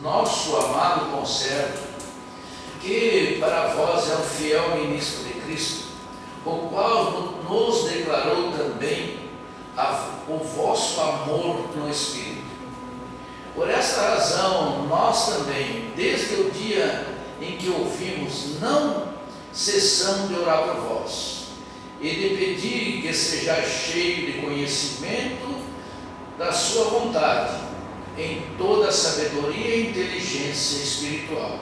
nosso amado conservo, que para vós é um fiel ministro de Cristo, o qual nos declarou também o vosso amor no Espírito. Por esta razão, nós também, desde o dia em que ouvimos, não cessamos de orar por vós, e de pedir que sejais cheio de conhecimento da sua vontade, em toda sabedoria e inteligência espiritual,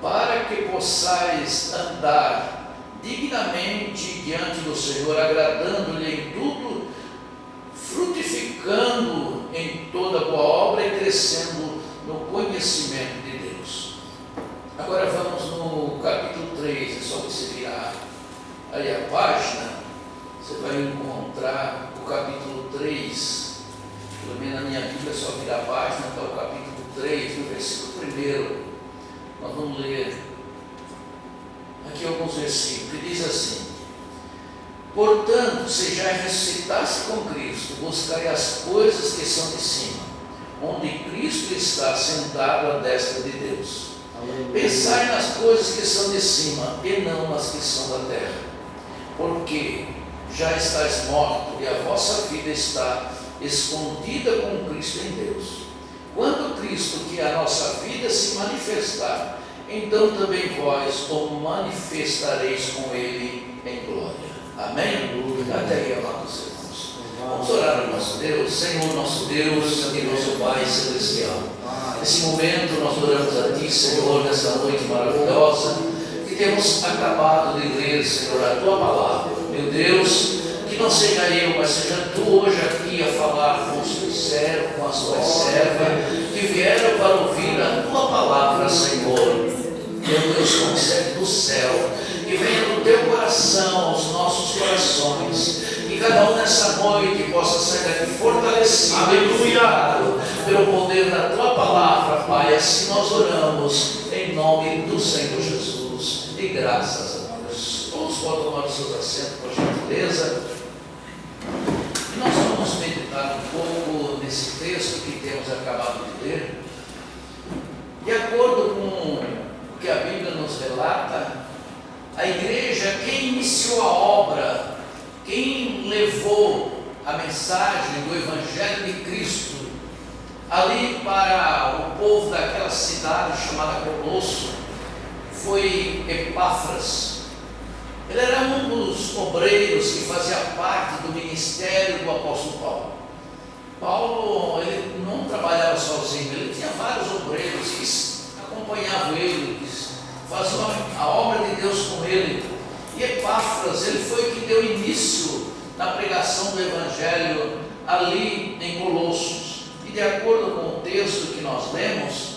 para que possais andar dignamente diante do Senhor, agradando-lhe em tudo, frutificando em toda boa obra e crescendo no conhecimento de Deus. Agora vamos no capítulo 3, é só você virar aí a página, você vai encontrar o capítulo 3, pelo menos na minha Bíblia é só virar a página, está o capítulo 3, no versículo 1, nós vamos ler aqui alguns versículos, que diz assim: portanto, se já ressuscitasse com Cristo, buscai as coisas que são de cima, onde Cristo está sentado à destra de Deus. Pensai nas coisas que são de cima, e não nas que são da terra, porque já estáis mortos, e a vossa vida está escondida com Cristo em Deus. Quando Cristo, que é a nossa vida, se manifestar, então também vós o manifestareis com Ele em glória. Amém? Até aí, amados irmãos. Vamos orar ao nosso Deus. Senhor, nosso Deus e nosso Pai Celestial, nesse momento nós oramos a Ti, Senhor, nessa noite maravilhosa, que temos acabado de ler, Senhor, a Tua palavra. Meu Deus, que não seja eu, mas seja Tu hoje aqui a falar com os teus servos, com as tuas servas, que vieram para ouvir a Tua palavra, Senhor. Meu Deus, concede do céu, que venha do Teu coração aos nossos corações, que cada um nessa noite possa sair daqui fortalecido, edificado pelo poder da Tua palavra, Pai. Assim nós oramos, em nome do Senhor Jesus, e graças a Deus. Todos podem tomar os seus assentos, por gentileza. E nós vamos meditar um pouco nesse texto que temos acabado de ler. De acordo com o que a Bíblia nos relata, a igreja, quem iniciou a obra, quem levou a mensagem do Evangelho de Cristo ali para o povo daquela cidade chamada Colosso, foi Epáfras. Ele era um dos obreiros que fazia parte do ministério do apóstolo Paulo. Paulo, ele não trabalhava sozinho, ele tinha vários obreiros que acompanhavam ele, que faziam a obra de Deus com ele. E Epáfras, ele foi o que deu início na pregação do Evangelho ali em Colossos. E de acordo com o texto que nós lemos,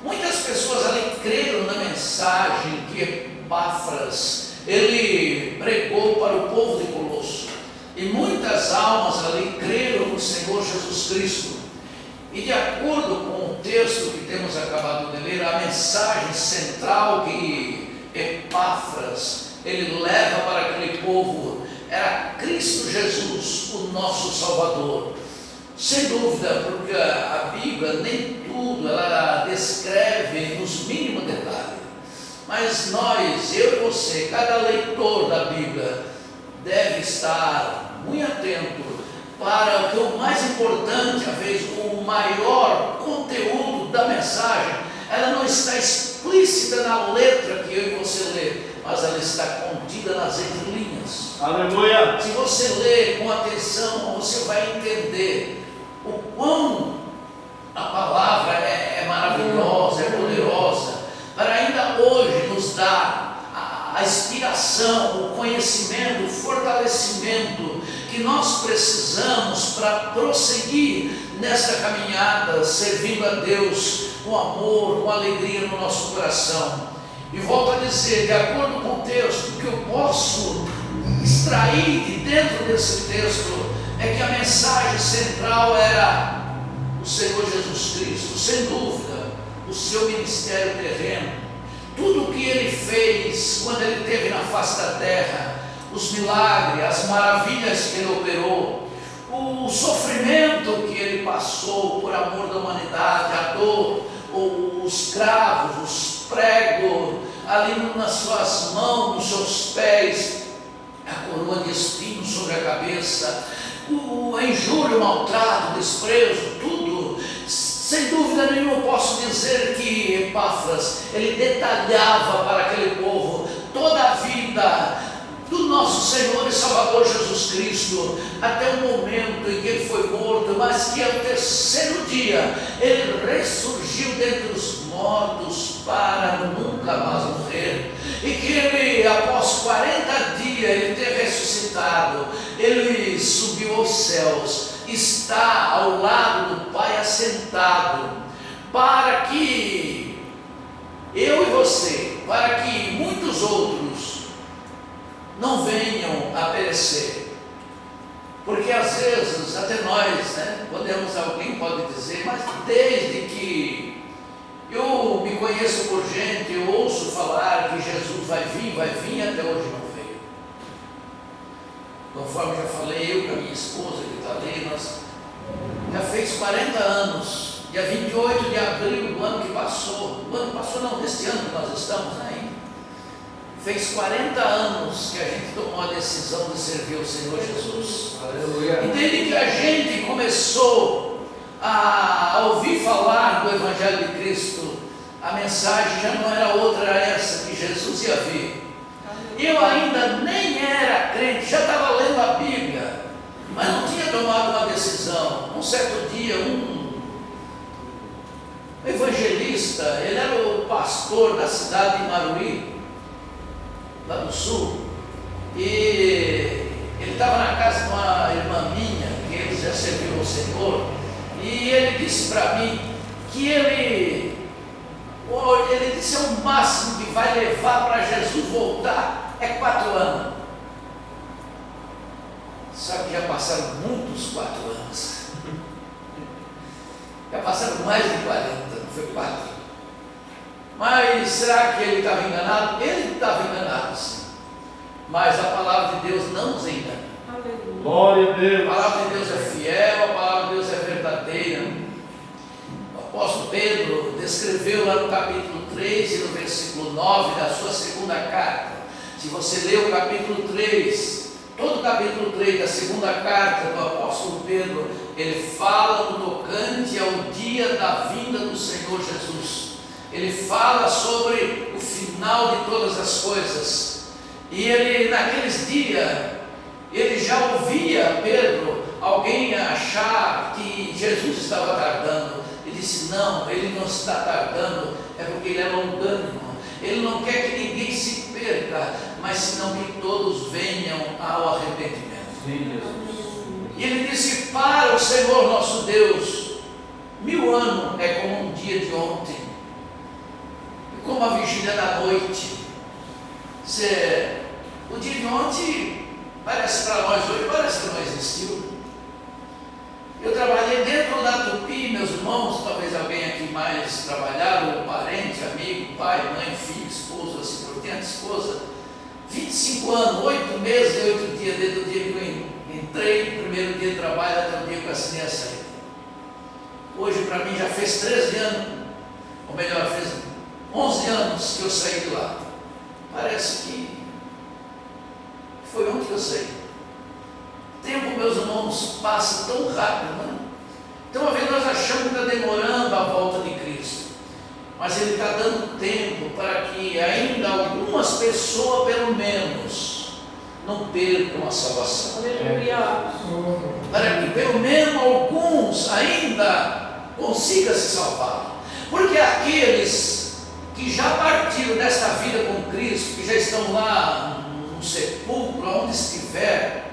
muitas pessoas ali creram na mensagem que Epáfras ele pregou para o povo de Colosso, e muitas almas ali creram no Senhor Jesus Cristo. E de acordo com o texto que temos acabado de ler, a mensagem central que Epáfras ele leva para aquele povo era Cristo Jesus, o nosso Salvador. Sem dúvida, porque a Bíblia nem tudo ela descreve nos mínimos detalhes. Mas nós, eu e você, cada leitor da Bíblia deve estar muito atento para o que o mais importante, às vezes o maior conteúdo da mensagem, ela não está explícita na letra que eu e você lê, mas ela está contida nas entrelinhas. Aleluia! Se você ler com atenção, você vai entender o quão a palavra é maravilhosa, é poderosa, para ainda hoje nos dar a inspiração, o conhecimento, o fortalecimento que nós precisamos para prosseguir nesta caminhada, servindo a Deus com amor, com alegria no nosso coração. E volto a dizer, de acordo com o texto, o que eu posso extrair de dentro desse texto é que a mensagem central era o Senhor Jesus Cristo, sem dúvida, o seu ministério terreno, tudo o que ele fez quando ele esteve na face da terra, os milagres, as maravilhas que ele operou, o sofrimento que ele passou por amor da humanidade, a dor, os cravos, os pregos, ali nas suas mãos, nos seus pés, a coroa de espinhos sobre a cabeça, a injúria, o maltrato, o desprezo, tudo. Sem dúvida nenhuma eu posso dizer que Epáfras, ele detalhava para aquele povo toda a vida do nosso Senhor e Salvador Jesus Cristo, até o momento em que ele foi morto, mas que ao terceiro dia ele ressurgiu dentre os mortos para nunca mais morrer, e que ele, após 40 dias, ele ter ressuscitado, ele subiu aos céus, está ao lado do Pai assentado, para que eu e você, para que muitos outros não venham a perecer. Porque às vezes até nós, alguém pode dizer, mas desde que eu me conheço por gente, eu ouço falar que Jesus vai vir, até hoje não veio. Conforme já falei, eu com a minha esposa que está ali, nós já fez 40 anos, dia 28 de abril do ano que passou, deste ano que nós estamos ainda, fez 40 anos que a gente tomou a decisão de servir o Senhor Jesus. Aleluia. E desde que a gente começou a ouvir falar do Evangelho de Cristo, a mensagem já não era outra, era essa, que Jesus ia vir. Eu ainda nem era crente, já estava lendo a Bíblia, mas não tinha tomado uma decisão. Um certo dia, um evangelista, ele era o pastor da cidade de Maruí, lá do sul, e ele estava na casa de uma irmã minha, que ele já serviu ao Senhor, e ele disse para mim que ele disse, é o máximo que vai levar para Jesus voltar é 4 anos. Só que já passaram muitos 4 anos. Já passaram mais de 40, não foi 4. Mas será que ele estava enganado? Ele estava enganado, sim. Mas a palavra de Deus não nos engana. Aleluia. Glória a Deus. A palavra de Deus é fiel, a palavra de Deus é verdadeira. O apóstolo Pedro descreveu lá no capítulo 3 e no versículo 9 da sua segunda carta. Se você ler o capítulo 3, todo o capítulo 3 da segunda carta do apóstolo Pedro, ele fala no tocante ao dia da vinda do Senhor Jesus. Ele fala sobre o final de todas as coisas. E ele, naqueles dias, ele já ouvia Pedro, alguém achar que Jesus estava tardando. Ele disse, não, ele não está tardando, é porque ele é longânimo. Ele não quer que ninguém se perca, mas senão que todos venham ao arrependimento. Sim, Jesus. E ele disse, para o Senhor nosso Deus, 1000 anos é como um dia de ontem, e como a vigília da noite. O dia de ontem parece para nós hoje, parece que não existiu. Eu trabalhei dentro da Tupi, meus irmãos, talvez alguém aqui mais trabalharam, parente, amigo, pai, mãe, filho, esposa, assim por diante, esposa, 25 anos, 8 meses e 8 dias, desde o dia que eu entrei, primeiro dia de trabalho, até o dia que eu assinei a saída. Hoje para mim já fez 13 anos, ou melhor, fez 11 anos que eu saí de lá. Parece que foi ontem que eu saí. O tempo, meus irmãos, passa tão rápido, né? Então, uma vez nós achamos que está demorando a volta de Cristo, mas Ele está dando tempo para que ainda algumas pessoas, pelo menos, não percam a salvação. Aleluia. Para que pelo menos alguns ainda consigam se salvar. Porque aqueles que já partiram desta vida com Cristo, que já estão lá no sepulcro, onde estiver,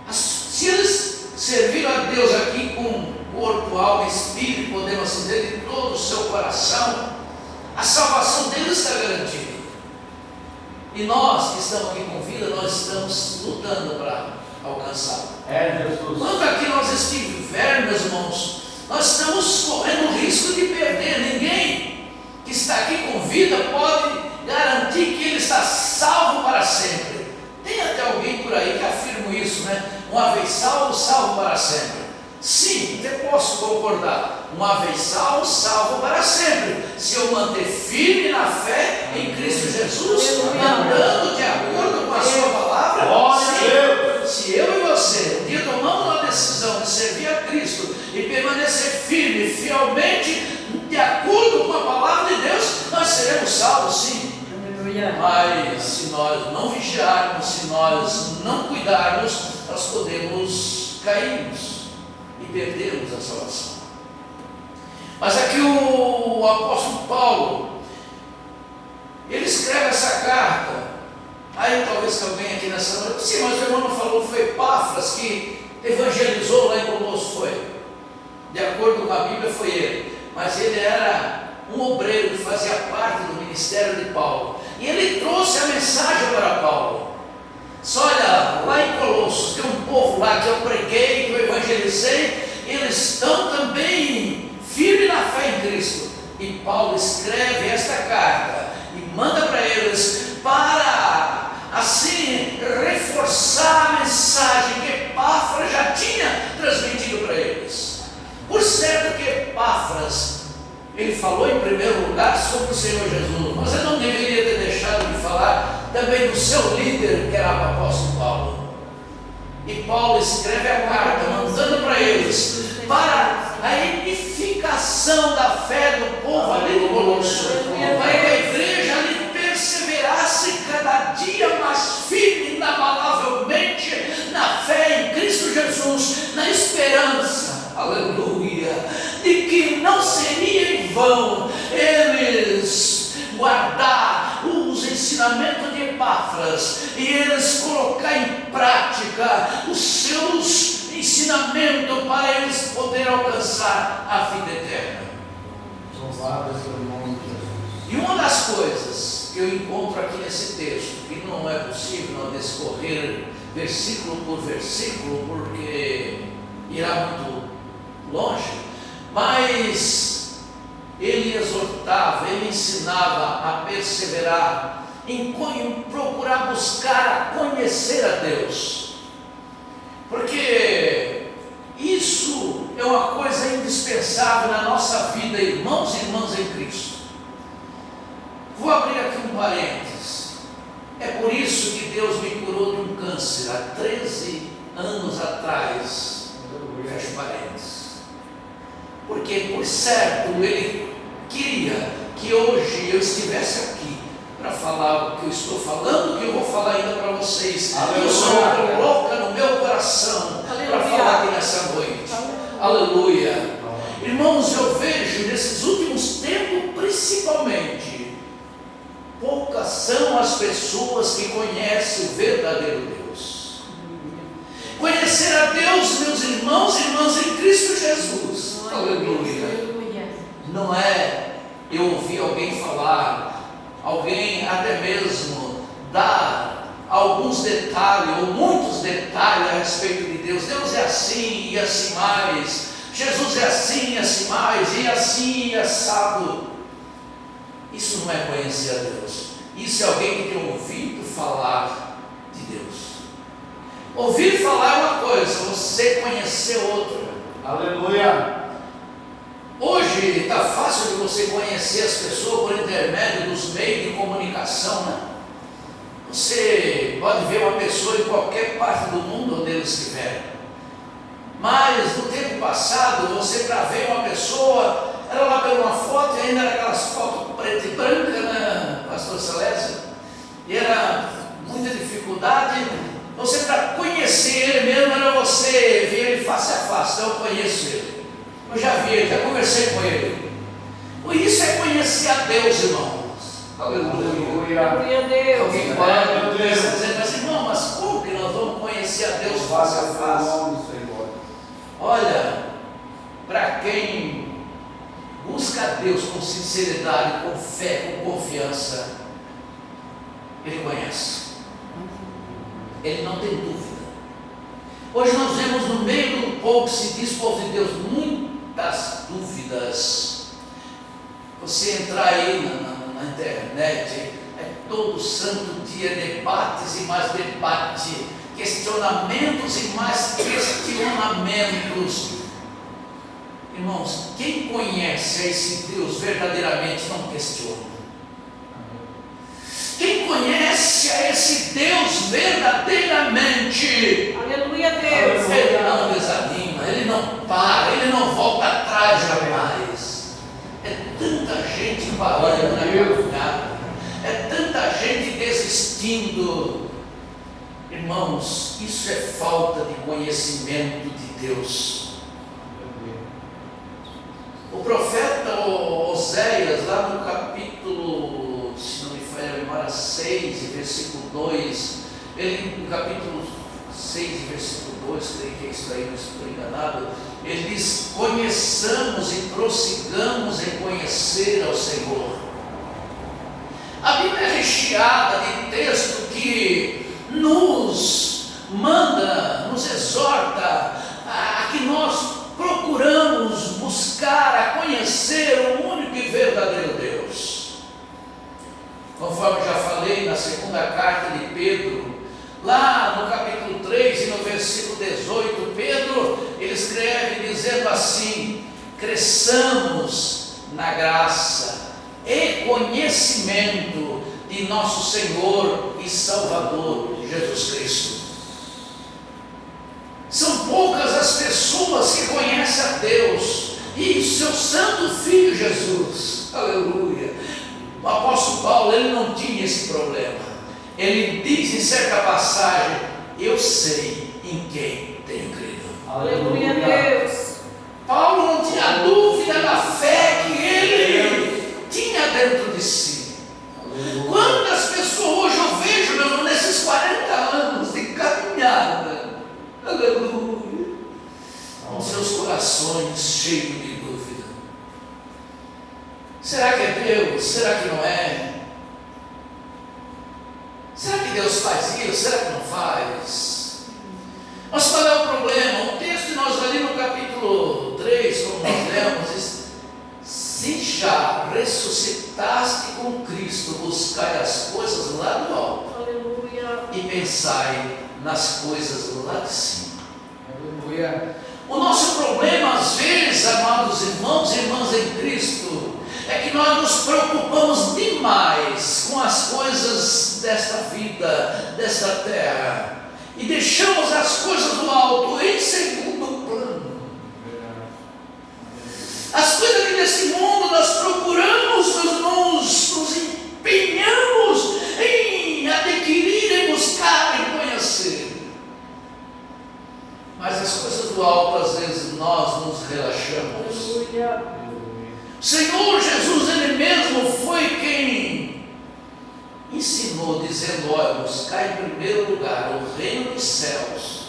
se eles serviram a Deus aqui com corpo, alma e espírito, podemos assim dizer, de todo o seu coração, a salvação deles está garantida. E nós que estamos aqui com vida, nós estamos lutando para alcançá-la. É, Jesus. Quanto aqui nós estivermos, meus irmãos, nós estamos correndo o risco de perder. Ninguém que está aqui com vida pode garantir que ele está salvo para sempre. Tem até alguém por aí que afirma isso, né? Uma vez salvo, salvo para sempre. Sim, até posso concordar. uma vez salvo, salvo para sempre. Se eu manter firme na fé em Cristo Jesus, andando de acordo com a sua palavra, se eu e você um dia tomamos uma decisão de servir a Cristo e permanecer firme, fielmente, de acordo com a palavra de Deus, nós seremos salvos, sim. Mas se nós não vigiarmos, se nós não cuidarmos, nós podemos cairmos e perdermos a salvação. Mas aqui o apóstolo Paulo, ele escreve essa carta. Aí talvez que alguém aqui nessa noite, sim, mas o irmão não falou, foi Epáfras que evangelizou lá em Colossos, foi. De acordo com a Bíblia foi ele, mas ele era um obreiro que fazia parte do ministério de Paulo, e ele trouxe a mensagem para Paulo. Só olha, lá em Colossos, tem um povo lá que eu preguei, que eu evangelizei, eles estão também firmes na fé em Cristo, e Paulo escreve esta carta, e manda para eles, para assim reforçar a mensagem que Epáfras já tinha transmitido para eles. Por certo que Epáfras, ele falou em primeiro lugar sobre o Senhor Jesus, mas ele não deveria ter deixado de falar também do seu líder, que era o apóstolo Paulo. E Paulo escreve a carta, mandando para eles, para a edificação da fé do povo ali de Colossos, para que a igreja ali perseverasse cada dia mais firme, inabalavelmente, na fé em Cristo Jesus, na esperança, aleluia, de que não seria em vão eles guardar os ensinamentos de Epáfras e eles colocar em prática os seus ensinamentos para eles poderem alcançar a vida eterna. E uma das coisas que eu encontro aqui nesse texto, que não é possível não discorrer versículo por versículo, porque irá muito longe, mas ele exortava, ele ensinava a perseverar, em procurar buscar a conhecer a Deus, porque isso é uma coisa indispensável na nossa vida, irmãos e irmãs em Cristo. Vou abrir aqui um parênteses. É por isso que Deus me curou de um câncer há 13 anos atrás. Fecho parênteses. Porque, por certo, Ele queria que hoje eu estivesse aqui para falar o que eu estou falando, o que eu vou falar ainda para vocês. E o Senhor coloca no meu coração para falar aqui nessa noite. Aleluia. Irmãos, eu vejo nesses últimos tempos, principalmente, poucas são as pessoas que conhecem o verdadeiro Deus. Conhecer a Deus, meus irmãos e irmãs em Cristo Jesus, aleluia, não é eu ouvir alguém falar, alguém até mesmo dar alguns detalhes ou muitos detalhes a respeito de Deus. Deus é assim e assim mais, Jesus é assim e assim mais, e assim e assado. Isso não é conhecer a Deus, isso é alguém que tem ouvido falar de Deus. Ouvir falar é uma coisa, você conhecer outra. Aleluia. Hoje está fácil de você conhecer as pessoas por intermédio dos meios de comunicação, né? Você pode ver uma pessoa em qualquer parte do mundo onde ele estiver. Mas no tempo passado, você para ver uma pessoa, era lá pela uma foto, e ainda era aquelas fotos preta e branca, né, pastor Salésio? E era muita dificuldade. Você para conhecer ele mesmo, era você ver ele face a face. Então eu conheço ele, eu já vi ele, já conversei com ele. Isso é conhecer a Deus, irmãos. Aleluia. Alguém pode dizer, mas irmão, mas como que nós vamos conhecer a Deus face a face? Olha, para quem busca a Deus com sinceridade, com fé, com confiança, ele conhece. Ele não tem dúvida. Hoje nós vemos no meio do povo que se diz povo de Deus muitas dúvidas. Você entrar aí na internet, é todo santo dia debates e mais debate, questionamentos e mais questionamentos. Irmãos, quem conhece esse Deus verdadeiramente não questiona. Quem conhece a esse Deus verdadeiramente, Aleluia, Deus. ele não desanima, ele não para, ele não volta atrás jamais. É tanta gente parando na caminhada, é tanta gente desistindo. Irmãos, isso é falta de conhecimento de Deus. O profeta Oséias, lá no capítulo, se não me falha a memória, 6, versículo 2, ele, no capítulo 6, versículo 2, creio que é isso aí, não estou enganado, ele diz: conheçamos e prossigamos em conhecer ao Senhor. A Bíblia é recheada de texto que nos manda, nos exorta a que nós procuramos buscar a conhecer o único e verdadeiro Deus. Conforme já falei na segunda carta de Pedro, lá no capítulo 3 e no versículo 18, Pedro, ele escreve dizendo assim: cresçamos na graça e conhecimento de nosso Senhor e Salvador Jesus Cristo. São poucas as pessoas que conhecem a Deus e seu santo Filho Jesus. Aleluia. O apóstolo Paulo, ele não tinha esse problema. Ele diz em certa passagem: eu sei em quem tenho crido. Aleluia, Deus. Paulo não tinha dúvida da fé que ele tinha dentro de si. Quantas pessoas hoje eu vejo, meu irmão, nesses 40 anos de caminhada, aleluia, com seus corações cheios de dúvida. Será que é Deus? Será que não é? Será que Deus faz isso? Será que não faz? Mas qual é o problema? O texto que nós ali no capítulo 3, como nós lemos, diz: se já ressuscitaste com Cristo, buscai as coisas lá do alto. Aleluia. E pensai nas coisas lá de cima. Aleluia. O nosso problema, às vezes, amados irmãos e irmãs em Cristo, é que nós nos preocupamos demais com as coisas desta vida, desta terra, e deixamos as coisas do alto em segundo plano. As coisas aqui desse mundo nós procuramos, nos empenhamos em adquirir, em buscar, em conhecer. Mas as coisas do alto, às vezes, nós nos relaxamos. Aleluia. O Senhor Jesus, Ele mesmo foi quem ensinou, dizendo: olha, buscar em primeiro lugar o reino dos céus.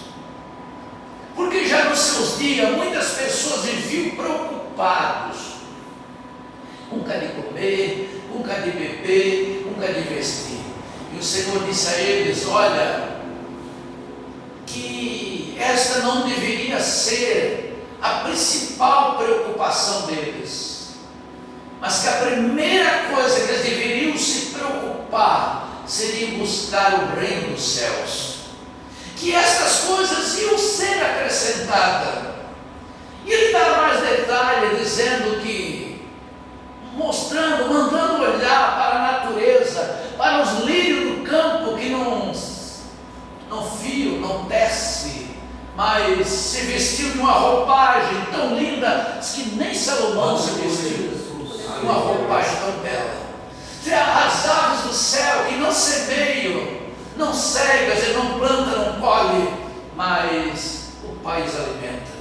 Porque já nos seus dias, muitas pessoas viviam preocupados, um quer de comer, um quer de beber, um quer de vestir. E o Senhor disse a eles: olha, que esta não deveria ser a principal preocupação deles, mas que a primeira coisa que eles deveriam se preocupar seria buscar o reino dos céus, que estas coisas iam ser acrescentadas. E ele dá mais detalhe, dizendo que, mostrando, mandando olhar para a natureza, para os lírios do campo que não fiam, não tecem, mas se vestiu de uma roupagem tão linda que nem Salomão se vestiu de uma roupagem tão bela. As aves do céu que não semeiam, não cegam, não plantam, não colhem, mas o Pai os alimenta.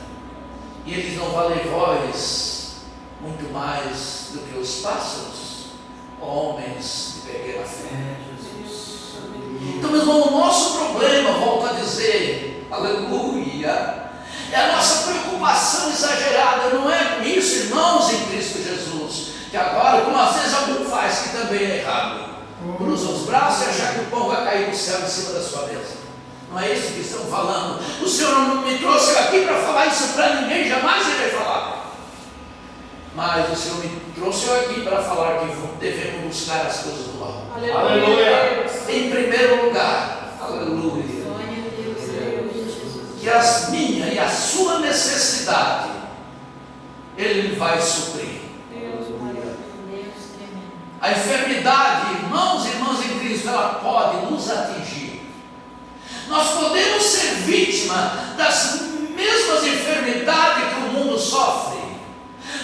E eles não valem vós muito mais do que os pássaros, homens de pequena fé. Então, meu irmão, o nosso problema, volto a dizer, aleluia, é a nossa preocupação exagerada. Não é isso, irmãos, em Cristo Jesus, que agora, como às vezes algum faz, que também é errado, cruza os braços e achar que o pão vai cair do céu em cima da sua mesa. Não é isso que estão falando. O Senhor não me trouxe aqui para falar isso para ninguém, jamais irei falar. Mas o Senhor me trouxe aqui para falar que devemos buscar as coisas do alto. Aleluia. Em primeiro lugar, aleluia, que a minha e a sua necessidade Ele vai suprir. Deus, A enfermidade, irmãos e irmãs em Cristo, ela pode nos atingir. Nós podemos ser vítima das mesmas enfermidades que o mundo sofre.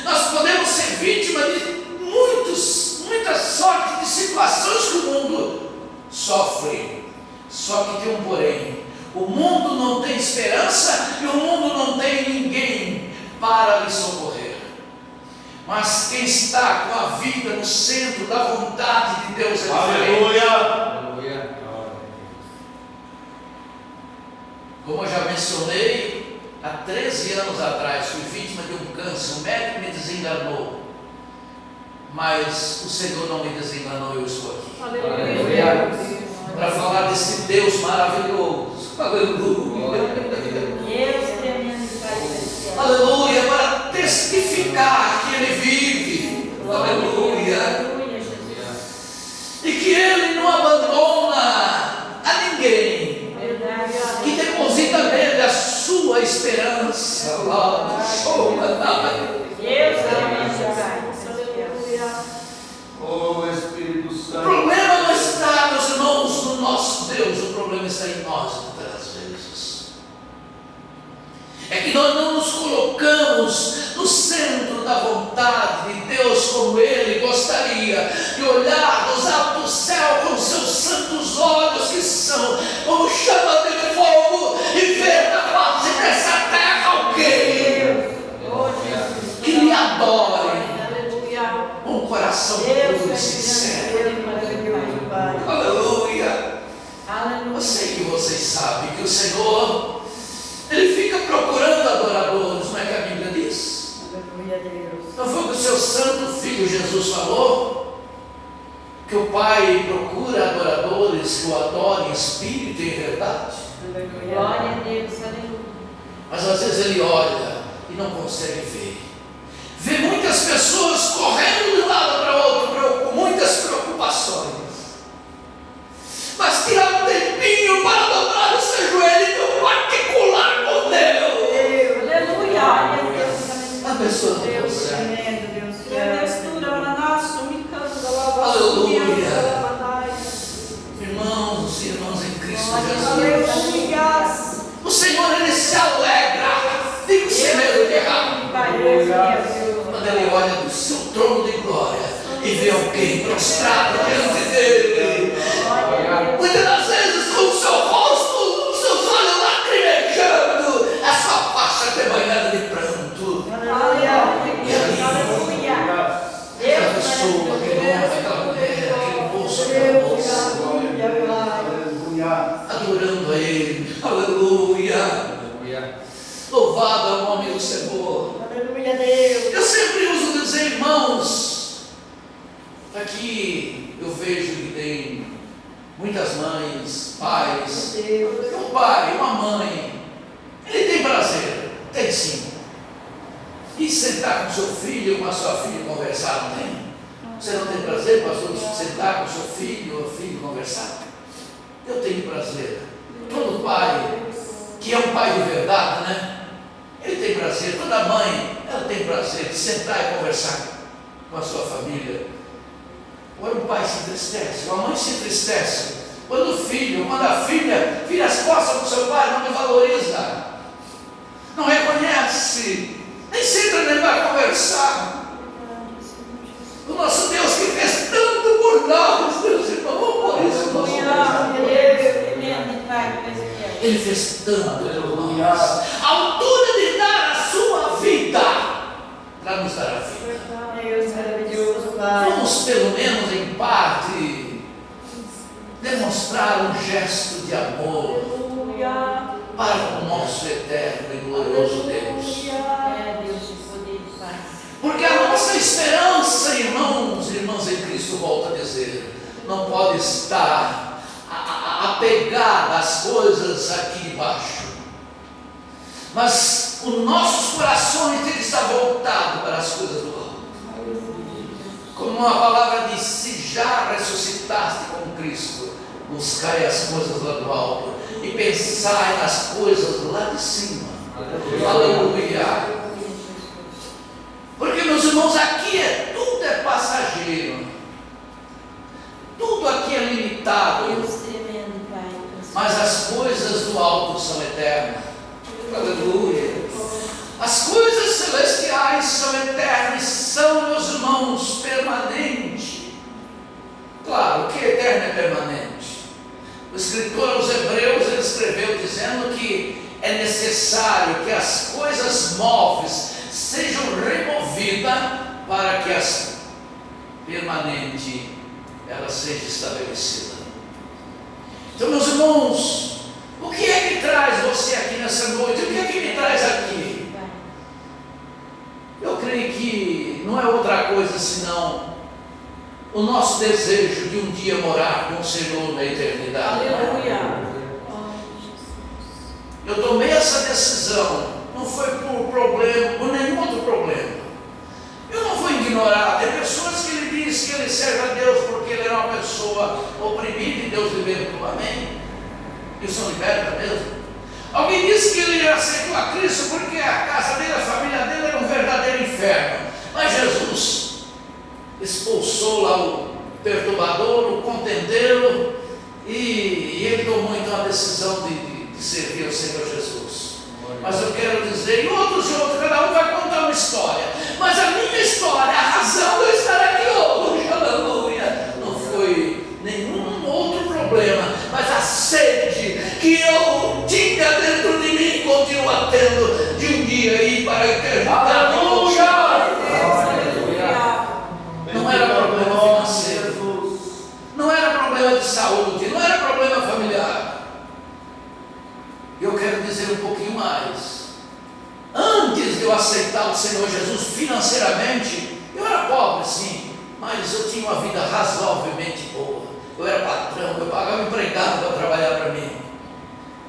Nós podemos ser vítima de muita sorte de situações que o mundo sofre. Só que tem um porém: o mundo não tem esperança e o mundo não tem ninguém para lhe socorrer. Mas quem está com a vida no centro da vontade de Deus é diferente. Aleluia. Como eu já mencionei, há 13 anos atrás fui vítima de um câncer. O médico me desenganou, mas o Senhor não me desenganou. Eu estou aqui aleluia. para falar desse Deus maravilhoso. Aleluia. Deus tremendo e Pai celestial. Aleluia, para testificar que Ele vive. Aleluia. Aleluia, Jesus. E que Ele não abandona a ninguém Verdade. que deposita nele a sua esperança. Deus tremendo e Pai celestial. Oh Espírito O Santo. problema não está, meus irmãos, no nosso Deus, o problema está em nós, muitas das vezes. É que nós não nos colocamos no centro da vontade de Deus como Ele gostaria, de olhar dos altos do céu com seus santos olhos, que são como chama de fogo, e ver na face dessa terra alguém Oh, Jesus. que lhe adore Aleluia. com um coração Deus puro e é sincero. grande, maravilhoso, Pai. Aleluia. Aleluia. Eu sei que vocês sabem que o Senhor, Ele fica procurando adoradores, não é que a Bíblia diz? Aleluia, Deus. Não foi o que o seu santo filho Jesus falou? Que o Pai procura adoradores que o adorem em espírito e em verdade. Glória a Deus, aleluia. Mas às vezes Ele olha e não consegue ver. Vê muitas pessoas correndo de um lado para outro, com muitas preocupações. Mas tirar um tempinho para dobrar o seu joelho e particular com Deus. Aleluia. Deus, A pessoa não Deus consegue. tremendo, Deus Que a tremendo. textura na nação me canta lá. Aleluia. Irmãos e irmãs em Cristo Jesus. Aleluia. O Senhor, Ele se alegra. Digo sem medo de errar. Pai, Deus, Deus. Quando Ele olha do seu trono de glória e vê alguém prostrado diante dEle. Muitas das vezes com o seu rosto, os seus olhos lacrimejando, a sua face até banhada de pranto. Aleluia. Aquela pessoa, aquele homem, aquela mulher, aquele moço, aquela moça, Aleluia. adorando a Ele. Aleluia. Louvado é o nome do Senhor. Aleluia, Deus. Eu sempre uso dizer, irmãos, aqui eu vejo que tem muitas mães, pais. Deus. Um pai, uma mãe, ele tem prazer, tem sim. E sentar com seu filho, com a sua filha e conversar, não tem? Você não tem prazer, pastor, de sentar com seu filho ou filho e conversar? Eu tenho prazer. Todo pai, que é um pai de verdade, né? Ele tem prazer. Toda mãe, ela tem prazer de sentar e conversar com a sua família. Quando o pai se entristece, ou a mãe se entristece, quando o filho, quando a filha vira as costas para o seu pai, não me valoriza, não reconhece, nem senta nem vai conversar. O nosso Deus que fez tanto por nós, meus irmãos, por isso nós somos. Ele fez tanto por nós, a altura de dar a sua vida, para nos dar a vida. Deus maravilhoso, Pai. Vamos pelo menos em parte demonstrar um gesto de amor Aleluia. para o nosso eterno e glorioso Deus. É Deus de poder e paz. Porque a nossa esperança, irmãos e irmãs em Cristo, volta a dizer, não pode estar apegada às coisas aqui embaixo, mas os nossos corações têm que estar voltados para as coisas do alto. Como a palavra diz, se já ressuscitaste com Cristo, buscai as coisas lá do alto e pensai nas coisas lá de cima. Aleluia. irmãos, aqui tudo é passageiro, tudo aqui é limitado, Deus tremendo, Pai. mas as coisas do alto são eternas. Aleluia. As coisas celestiais são eternas, são, meus irmãos, permanentes. Claro, o que é eterno é permanente. O escritor aos Hebreus, ele escreveu dizendo que é necessário que as coisas móveis sejam removidas para que as permanentes ela seja estabelecida. Então, meus irmãos, o que é que traz você aqui nessa noite? O que é que me traz aqui? Eu creio que não é outra coisa senão o nosso desejo de um dia morar com o Senhor na eternidade. Aleluia. Eu tomei essa decisão, não foi por problema, por nenhum outro problema. Eu não vou ignorar. Tem pessoas que ele diz que ele serve a Deus porque ele era uma pessoa oprimida e Deus libertou. Amém? E o Senhor liberta mesmo. Alguém disse que ele aceitou a Cristo porque a casa dele, a família dele era um verdadeiro inferno. Mas Jesus expulsou lá o perturbador, o contendeiro, e ele tomou então a decisão de servir ao Senhor Jesus. Mas eu quero dizer, e outros, cada um vai contar uma história, mas a minha história, a razão de eu estar aqui hoje, aleluia, não foi nenhum outro problema, mas a sede que eu tinha dentro de mim, continua tendo, de um dia ir para a eternidade. Aleluia! Não era problema financeiro, não era problema de saúde, não era problema familiar. Eu quero dizer um pouquinho mais. Antes de eu aceitar o Senhor Jesus financeiramente, eu era pobre sim, mas eu tinha uma vida razoavelmente boa. Eu era patrão, eu pagava empregado para trabalhar para mim.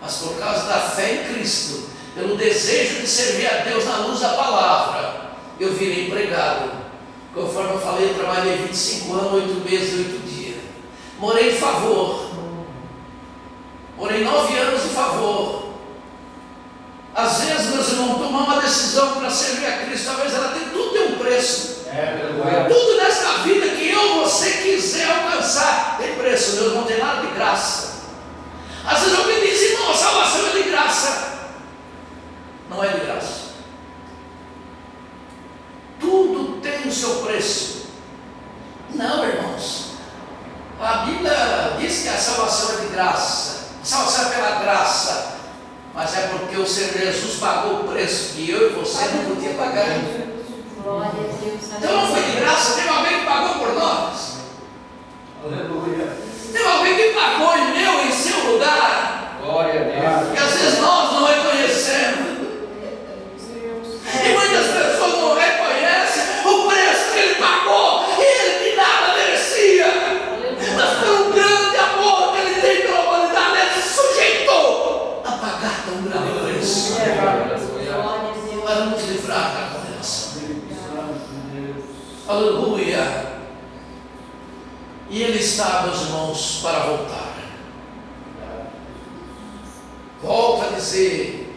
Mas por causa da fé em Cristo, pelo desejo de servir a Deus na luz da palavra, eu virei empregado. Conforme eu falei, eu trabalhei 25 anos, 8 meses, 8 dias. Morei em Favor. Morei 9 anos em Favor. Às vezes, meus irmãos, tomar uma decisão para servir a Cristo, talvez ela tenha, tudo tem um preço. Tudo nesta vida que você quiser alcançar, tem preço. Deus não tem nada de graça. Às vezes alguém diz, irmão, a salvação é de graça. Não é de graça. Tudo tem o seu preço. Não, irmãos. A Bíblia diz que a salvação é de graça. A salvação é pela graça. Mas é porque o Senhor Jesus pagou o preço que eu e você não podia pagar. Glória a Deus. Então não foi de graça, teve alguém que pagou por nós. Aleluia! Teve alguém que pagou em meu e em seu lugar. Glória a Deus! E às vezes nós não reconhecemos. E muitas pessoas não reconhecem o preço que ele pagou. E ele que nada merecia. Mas pelo grande amor que ele tem pela humanidade, ele se sujeitou a pagar tão grande preço para nos livrar da condenação. Aleluia. E ele está, meus irmãos, para voltar. Volto a dizer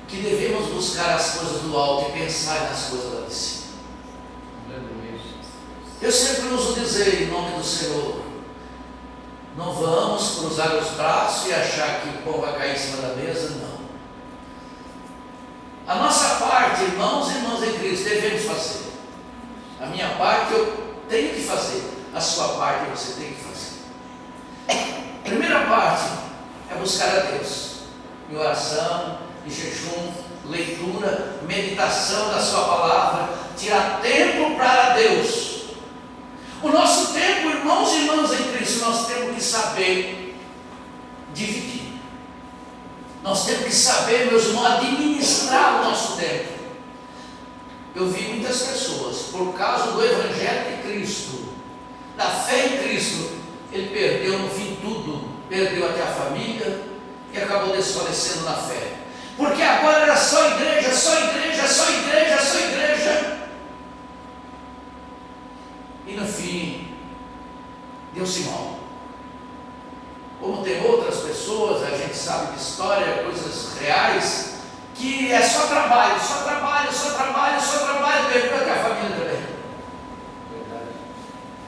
que devemos buscar as coisas do alto e pensar nas coisas lá de cima. Eu sempre uso dizer em nome do Senhor, não vamos cruzar os braços e achar que o pão vai cair em cima da mesa, não. A nossa parte, irmãos e irmãs em Cristo, devemos fazer. A minha parte eu tenho que fazer, a sua parte você tem que fazer. Primeira parte é buscar a Deus, em oração, em jejum, leitura, meditação da sua palavra, tirar tempo para Deus. O nosso tempo, irmãos e irmãs em Cristo, nós temos que saber dividir. Nós temos que saber, meus irmãos, administrar o nosso tempo. Eu vi muitas pessoas, por causa do Evangelho de Cristo, da fé em Cristo, ele perdeu no fim tudo, perdeu até a família e acabou desfalecendo na fé. Porque agora era só igreja, só igreja, só igreja, só igreja. E no fim, deu-se mal. Como tem outras pessoas, a gente sabe de história, coisas reais, que é só trabalho, só trabalho, só trabalho, só trabalho, pergunta que a família também.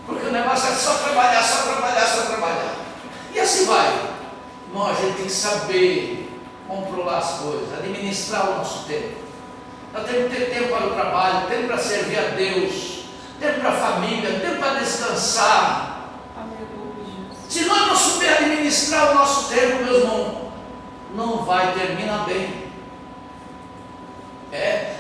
Porque o negócio é só trabalhar, só trabalhar, só trabalhar. E assim vai. Nós, a gente tem que saber controlar as coisas, administrar o nosso tempo. Nós temos que ter tempo para o trabalho, tempo para servir a Deus, tempo para a família, tempo para descansar. Aleluia. Se nós não souber administrar o nosso tempo, meu irmão, não vai terminar bem.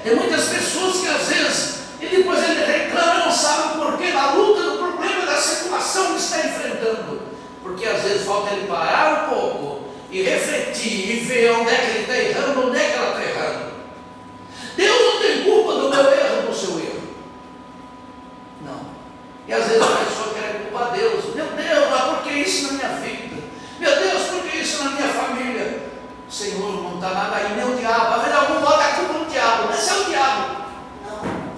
Tem muitas pessoas que às vezes, e depois ele reclama e não sabe o porquê, na luta do problema da situação que está enfrentando. Porque às vezes falta ele parar um pouco e refletir e ver onde é que ele está errando, onde é que ela está errando. Deus não tem culpa do meu erro, do seu erro. Não. E às vezes a pessoa quer culpar Deus. Meu Deus, mas por que isso na minha vida? Meu Deus, por que isso na minha família? O Senhor não está nada aí, nem o diabo. Às vezes algum bota a culpa no diabo, mas é o diabo. Não.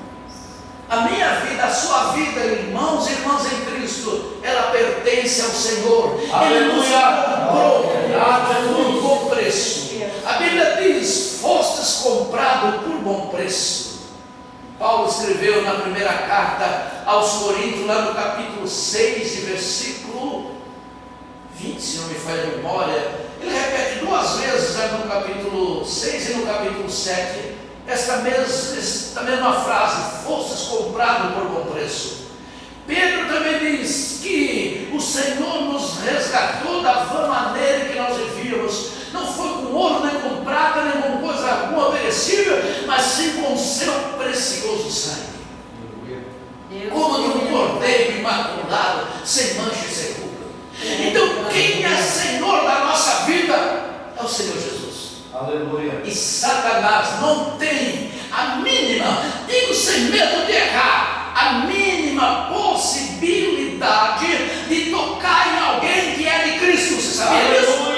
A minha vida, a sua vida, irmãos e irmãs em Cristo, ela pertence ao Senhor. Ele nos comprou por bom preço. A Bíblia diz: fostes comprado por bom preço. Paulo escreveu na primeira carta aos Coríntios, lá no capítulo 6, versículo 20, se não me falha a memória. Ele repete duas vezes, no capítulo 6 e no capítulo 7, esta mesma frase: fostes comprado por bom preço. Pedro também diz que o Senhor nos resgatou da vã maneira que nós vivíamos. Não foi com ouro, nem com prata, nem com coisa alguma perecível, mas sim com o seu precioso sangue. Como de um cordeiro imaculado, sem mancha e sem ruga. Então, quem é Senhor da nossa vida é o Senhor Jesus. Aleluia. E Satanás não tem a mínima, digo sem medo de errar, a mínima possibilidade de tocar em alguém que é de Cristo. Você sabia disso?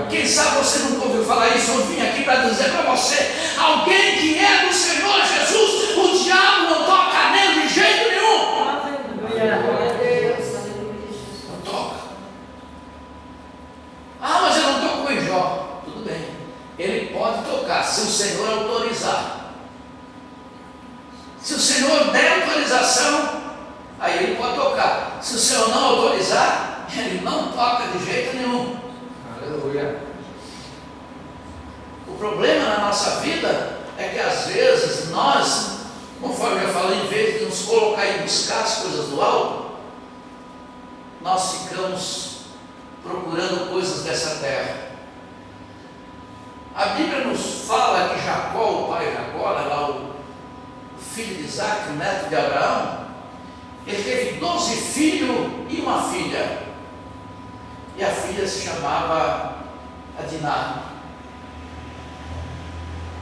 Quem sabe você nunca ouviu falar isso? Eu vim aqui para dizer para você: alguém que é do Senhor Jesus, o diabo não toca nele de jeito nenhum. Não toca. Ah, mas eu não estou com o Jó. Tudo bem, ele pode tocar se o Senhor autorizar. Se o Senhor der autorização, aí ele pode tocar. Se o Senhor não autorizar, ele não toca de jeito nenhum. Aleluia. O problema na nossa vida é que às vezes nós, conforme eu já falei, em vez de nos colocar e buscar as coisas do alto, nós ficamos procurando coisas dessa terra. A Bíblia nos fala que Jacó, o pai Jacó, lá o filho de Isaac, o neto de Abraão, ele teve 12 filhos e uma filha. E a filha se chamava Adiná.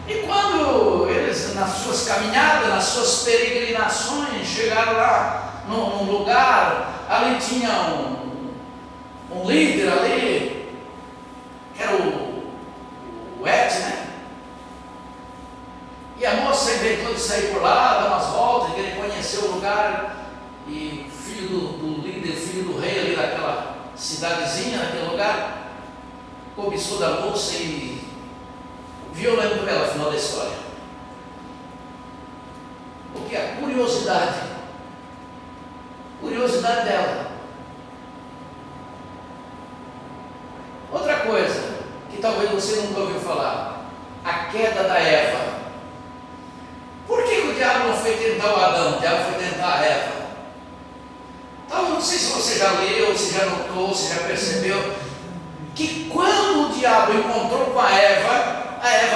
E quando eles, nas suas caminhadas, nas suas peregrinações, chegaram lá num lugar, ali tinha um líder ali, que era o Et, né? E a moça inventou de sair por lá, dar umas voltas, que ele conheceu o lugar, e filho do líder, filho do rei ali daquela cidadezinha, naquele lugar, cobiçou da moça e violento ela, final da história. Porque a curiosidade dela. Outra coisa que talvez você nunca ouviu falar: a queda da Eva. Por que o diabo não foi tentar o Adão? O diabo foi tentar a Eva. Então, não sei se você já leu, se já notou, se já percebeu que quando o diabo encontrou com a Eva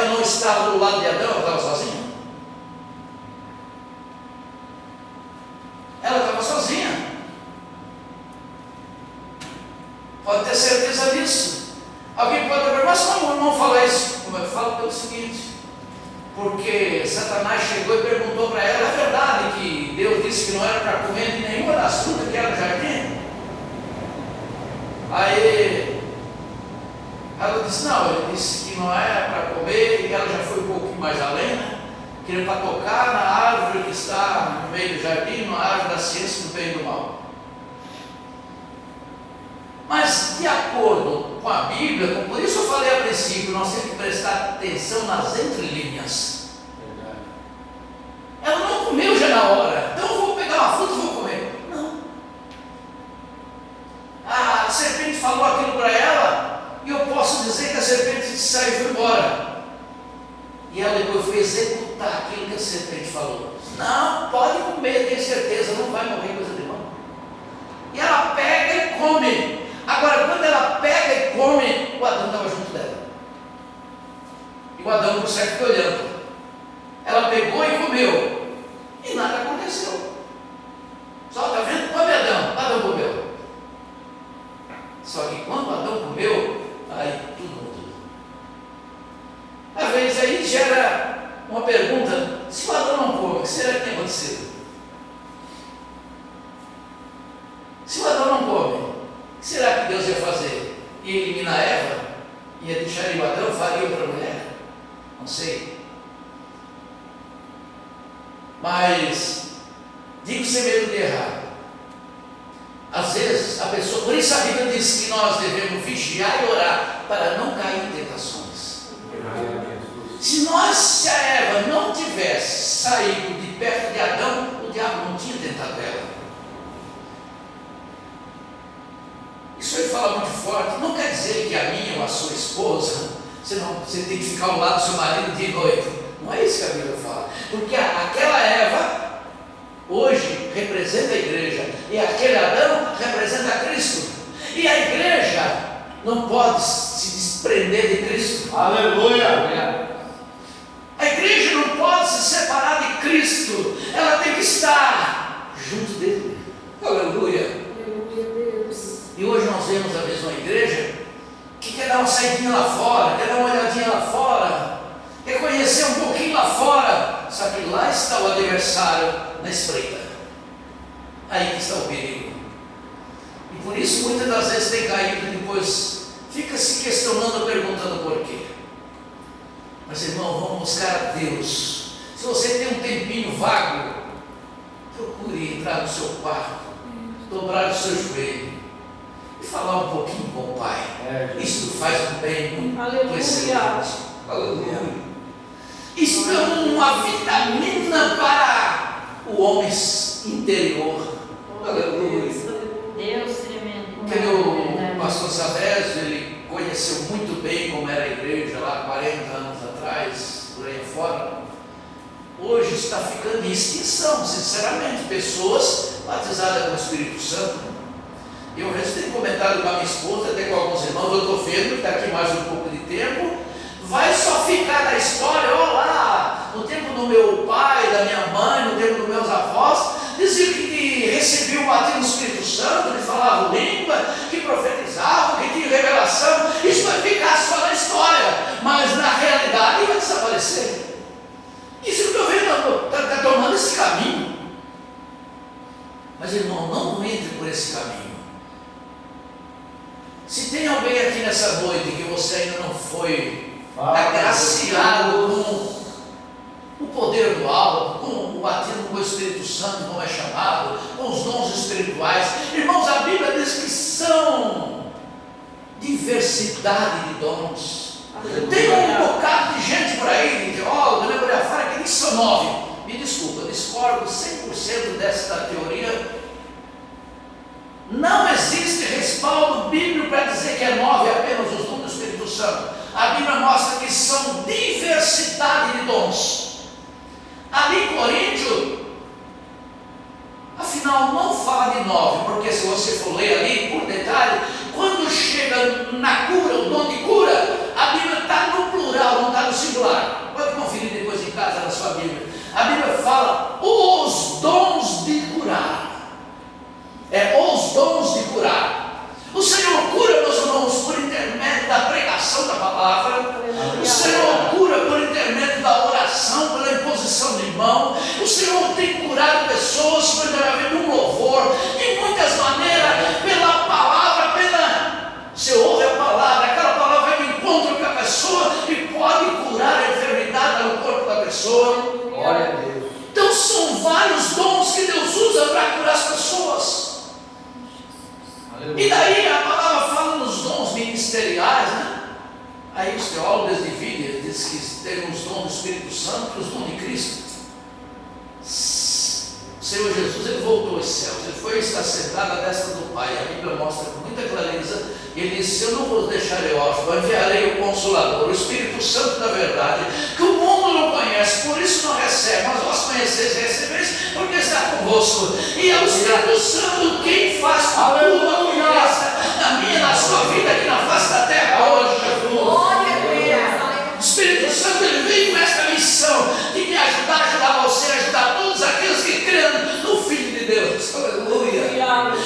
não estava do lado de Adão, ela estava sozinha. Ela estava sozinha. Pode ter certeza disso. Alguém pode dizer: mas como não falar isso? Como eu falo pelo seguinte: porque Satanás chegou e perguntou para ela: é verdade que Deus disse que não era para comer de nenhuma das frutas que era no jardim? Aí ela disse: não, ele disse que não era para comer, e ela já foi um pouquinho mais além, né? Que era para tocar na árvore que está no meio do jardim, na árvore da ciência do bem e do mal. Mas de acordo com a Bíblia, por isso eu falei a princípio, nós temos que prestar atenção nas entrelinhas. Verdade. Ela não comeu já na hora, então eu vou pegar uma fruta e vou comer. Não. A serpente falou aquilo para ela, e eu posso dizer que a serpente saiu e foi embora. E ela depois foi executar aquilo que a serpente falou. Não, pode comer, tenho certeza, não vai morrer coisa de mal. E ela pega e come. Agora, quando ela pega e come, o Adão estava junto dela. E o Adão, por certo, ficou olhando. Ela pegou e comeu. E nada aconteceu. Só está vendo? Come Adão. Adão comeu. Só que quando Adão comeu, aí tudo mudou. Às vezes aí gera uma pergunta: se o Adão não come, o que será que tem acontecido? Se o Adão não come, o que será que Deus ia fazer? Ia eliminar Eva? Ia deixar o Adão, faria outra mulher? Não sei. Mas digo sem medo de errar. Às vezes a pessoa, por isso a Bíblia diz que nós devemos vigiar e orar para não cair em tentações. Se a Eva não tivesse saído de perto de Adão, o diabo não tinha tentado ela. Isso aí fala muito forte. Não quer dizer que a minha ou a sua esposa, você tem que ficar ao lado do seu marido dia e noite. Não é isso que a Bíblia fala. Porque aquela Eva hoje representa a igreja, e aquele Adão representa Cristo. E a igreja não pode se desprender de Cristo. Aleluia! A igreja não pode se separar de Cristo. Ela tem que estar junto dele. Aleluia! E hoje nós vemos a mesma igreja que quer dar uma saidinha lá fora, quer dar uma olhadinha lá fora, quer conhecer um pouquinho lá fora, só que lá está o adversário na espreita. Aí que está o perigo. E por isso muitas das vezes tem caído e depois fica se questionando, perguntando por quê. Mas irmão, vamos buscar a Deus. Se você tem um tempinho vago, procure entrar no seu quarto, dobrar o seu joelho e falar um pouquinho com o Pai. Isso faz um bem muito excelente. Aleluia. Isso é uma vitamina para o homem interior. Aleluia. Deus tremendo. Porque o pastor Sabésio, ele conheceu muito bem como era a igreja lá 40 anos atrás, por aí fora. Hoje está ficando em extinção, sinceramente, pessoas batizadas com o Espírito Santo. Eu tenho comentado com a minha esposa, até com alguns irmãos, eu estou vendo que daqui mais um pouco de tempo vai só ficar na história, olha lá, no tempo do meu pai, da minha mãe, no tempo dos meus avós, dizia que recebiam o batismo do Espírito Santo, que falavam língua, que profetizavam, que tinha revelação. Isso vai ficar só na história, mas na realidade vai desaparecer. Isso que eu vendo está tomando esse caminho. Mas irmão, não entre por esse caminho. Se tem alguém aqui nessa noite que você ainda não foi agraciado com o poder do alto, com o batismo com o Espírito Santo, como é chamado, com os dons espirituais, irmãos, a Bíblia diz que são diversidade de dons. Tem um bocado de gente por aí, teólogo, né, por aí fora, que diz que são 9. Me desculpa, eu discordo 100% desta teoria. Não existe respaldo bíblico para dizer que é 9 apenas os dons do Espírito Santo. A Bíblia mostra que são diversidade de dons. Ali em Coríntios, afinal, não fala de 9, porque se você for ler ali por detalhe, quando chega na cura, o dom de cura, a Bíblia está no plural, não está no singular. Pode conferir depois em casa na sua Bíblia. A Bíblia fala os dons de curar. Os dons de curar. O Senhor cura, meus irmãos, por intermédio da pregação da palavra. O Senhor cura por intermédio da oração, pela imposição de mão. O Senhor tem curado pessoas por intermédio de um louvor, de muitas maneiras, pela palavra, você ouve a palavra, aquela palavra vai de encontro com a pessoa e pode curar a enfermidade no corpo da pessoa. Glória a Deus. Então são vários dons que Deus usa para curar as pessoas. E daí a palavra fala nos dons ministeriais. teólogos dividem, eles dizem que tem os dons do Espírito Santo e os dons de Cristo. O Senhor Jesus, ele voltou aos céus, ele foi estar sentado à destra do Pai. A Bíblia mostra com muita clareza. Ele disse: eu não vos deixarei órfãos, eu enviarei o Consolador, o Espírito Santo da verdade, que o mundo não conhece, por isso não recebe, mas vós conheceis e recebeis, porque está convosco. E é o Espírito Santo quem faz com a tua graça na minha, na sua vida aqui na face da terra hoje, Jesus. O Espírito Santo, ele vem com esta missão de me ajudar, ajudar você, ajudar todos aqueles que creem no Filho de Deus. Aleluia.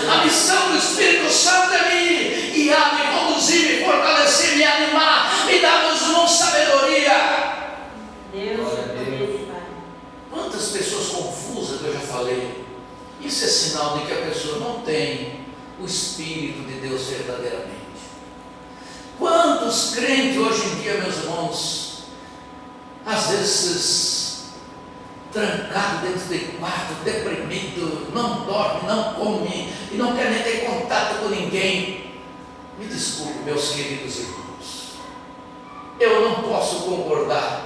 A missão do Espírito Santo é me guiar, me conduzir, me fortalecer, me animar, me dar nos mãos sabedoria. Deus é Pai. Quantas pessoas confusas que eu já falei. Isso é sinal de que a pessoa não tem o Espírito de Deus verdadeiramente. Quantos crentes hoje em dia, meus irmãos, às vezes trancado dentro de quarto, deprimido, não dorme, não come e não quer nem ter contato com ninguém. Me desculpe, meus queridos irmãos, eu não posso concordar.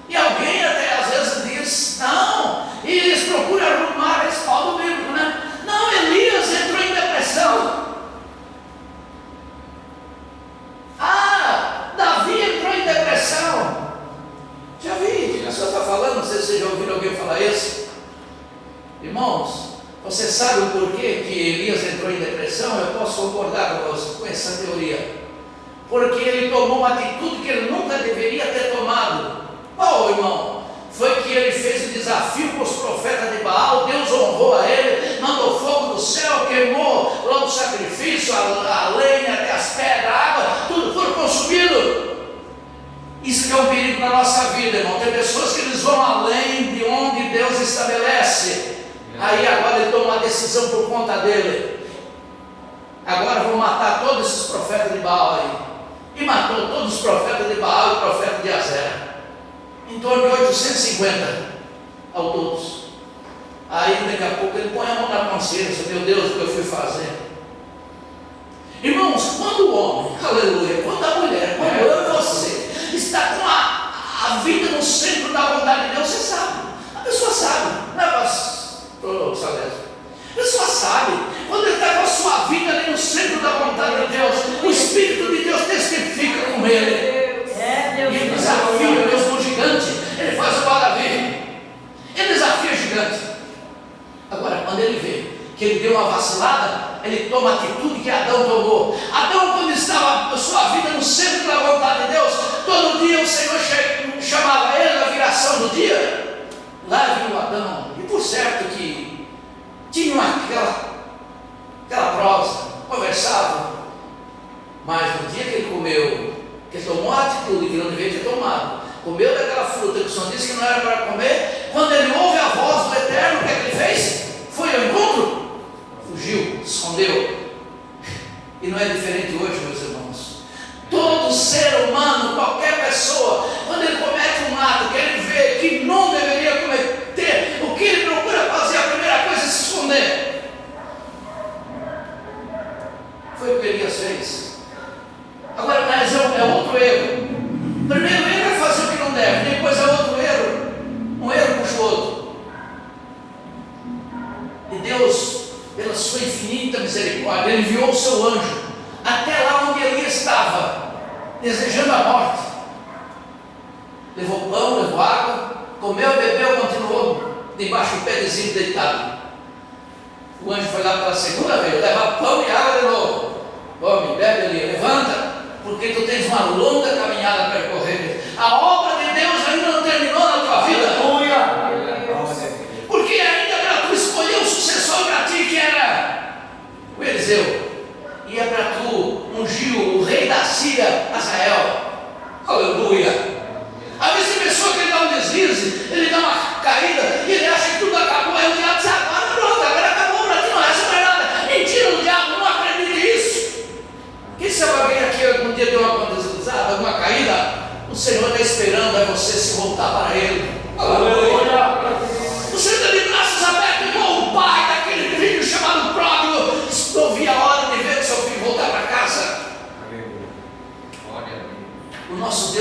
E alguém até às vezes diz: não, e eles procuram arrumar a respaldo bíblico, né? Não, Elias entrou em depressão. Ah, Davi entrou em depressão. Já vi, a senhora está falando, não sei se vocês já ouviram alguém falar isso. Irmãos, você sabe o porquê que Elias entrou em depressão? Eu posso concordar com essa teoria. Porque ele tomou uma atitude que ele nunca deveria ter tomado. Qual, irmão? Foi que ele fez o desafio com os profetas de Baal. Deus honrou a ele, mandou fogo do céu, queimou lá o sacrifício, a lenha, até as pedras, a água, tudo foi consumido. Isso que é um perigo na nossa vida, irmão. Tem pessoas que eles vão além de onde Deus estabelece. Aí agora ele toma uma decisão por conta dele. Agora vão matar todos esses profetas de Baal aí. E matou todos os profetas de Baal e o profeta de Azera. Em torno de 850 ao todos. Aí daqui a pouco ele põe a mão na consciência: meu Deus, o que eu fui fazer? Irmãos, quando o homem, aleluia, quando a mulher, quando eu e você está com a vida no centro da vontade de Deus, você sabe. A pessoa sabe, não é, pastor Salésio? A pessoa sabe. Quando ele está com a sua vida ali no centro da vontade de Deus, o Espírito de Deus testifica com ele. Deus. E ele desafia mesmo o gigante. Ele faz igual a Davi. Ele desafia o gigante. Agora, quando ele vê que ele deu uma vacilada, ele toma a atitude que Adão tomou. Adão, quando estava a sua vida no centro da vontade de Deus, todo dia o Senhor chamava ele na viração do dia. Lá vinha o Adão. E por certo que tinha aquela prosa, conversavam. Mas no dia que ele comeu, que ele tomou a atitude que não deveria ter tomado, comeu daquela fruta que o Senhor disse que não era para comer, quando ele ouve a voz do Eterno, o que é que ele fez? Foi ao encontro, fugiu, se escondeu. E não é diferente hoje, meus irmãos. Todo ser humano, qualquer pessoa, quando ele comete um ato que ele vê que não deveria cometer, o que ele procura fazer, a primeira coisa é se esconder. Foi o que Elias fez. Agora, mas é outro erro. Primeiro erro é fazer o que não deve, depois é outro erro. Um erro puxa o outro. E Deus, pela sua infinita misericórdia, ele enviou o seu anjo até lá onde Elias estava, desejando a morte. Levou pão, levou água, comeu, bebeu, continuou debaixo do pedezinho deitado. O anjo foi lá pela segunda vez, leva pão e água de novo. Come, bebe ali, levanta, porque tu tens uma longa caminhada a percorrer. A obra de Deus ainda não terminou na tua vida. Porque ainda para tu escolher um sucessor para ti, que era o Eliseu. E é para tu ungir o rei da Síria, Azael. Aleluia. Às vezes tem pessoa que ele dá um deslize, ele dá uma caída, e ele acha que tudo acabou. Aí o diabo diz: agora pronto, agora acabou para ti, não resta mais nada. Mentira do diabo, não acredite nisso. Quem sabe alguém aqui algum dia deu uma deslizada, alguma caída? O Senhor está esperando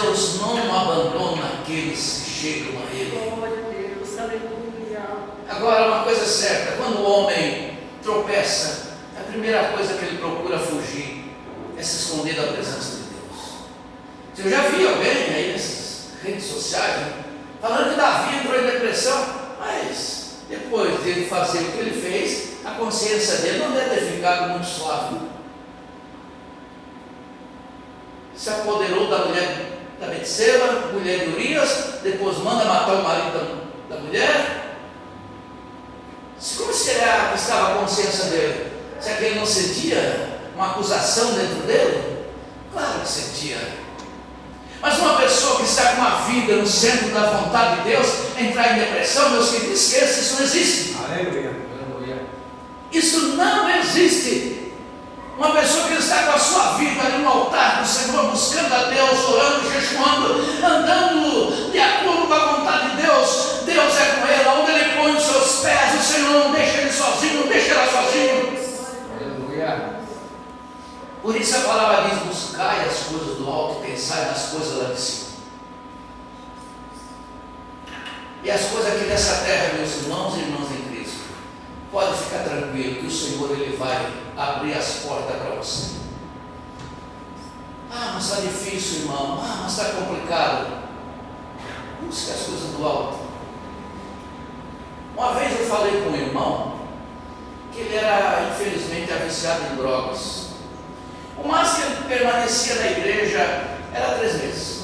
Deus não abandona aqueles que chegam a Ele. Glória a Deus. Aleluia. Agora, uma coisa certa, quando o homem tropeça, a primeira coisa que ele procura fugir é se esconder da presença de Deus. Eu já vi alguém aí nessas redes sociais, né, falando que Davi entrou em depressão, mas depois de ele fazer o que ele fez, a consciência dele não deve ter ficado muito suave. Se apoderou da mulher da Betseba, mulher de Urias, depois manda matar o marido da mulher. Como será que estava a consciência dele? Será que ele não sentia uma acusação dentro dele? Claro que sentia. Mas uma pessoa que está com uma vida no centro da vontade de Deus, entrar em depressão, meus queridos, esqueça, isso não existe. Aleluia. Aleluia. Isso não existe. Uma pessoa que está com a sua vida ali no altar do Senhor, buscando a Deus, orando, jejuando, andando de acordo com a vontade de Deus, Deus é com ela, onde Ele põe os seus pés, o Senhor não deixa ele sozinho, não deixa ela sozinho. Aleluia. Por isso a palavra diz: buscai as coisas do alto e pensai nas coisas lá de cima. E as coisas aqui dessa terra, meus irmãos e irmãs em Cristo, pode ficar tranquilo que o Senhor Ele vai abrir as portas para você. Ah, mas está difícil, irmão. Ah, mas está complicado. Busque as coisas do alto. Uma vez eu falei com um irmão que ele era, infelizmente, viciado em drogas. O máximo que ele permanecia na igreja era 3 meses.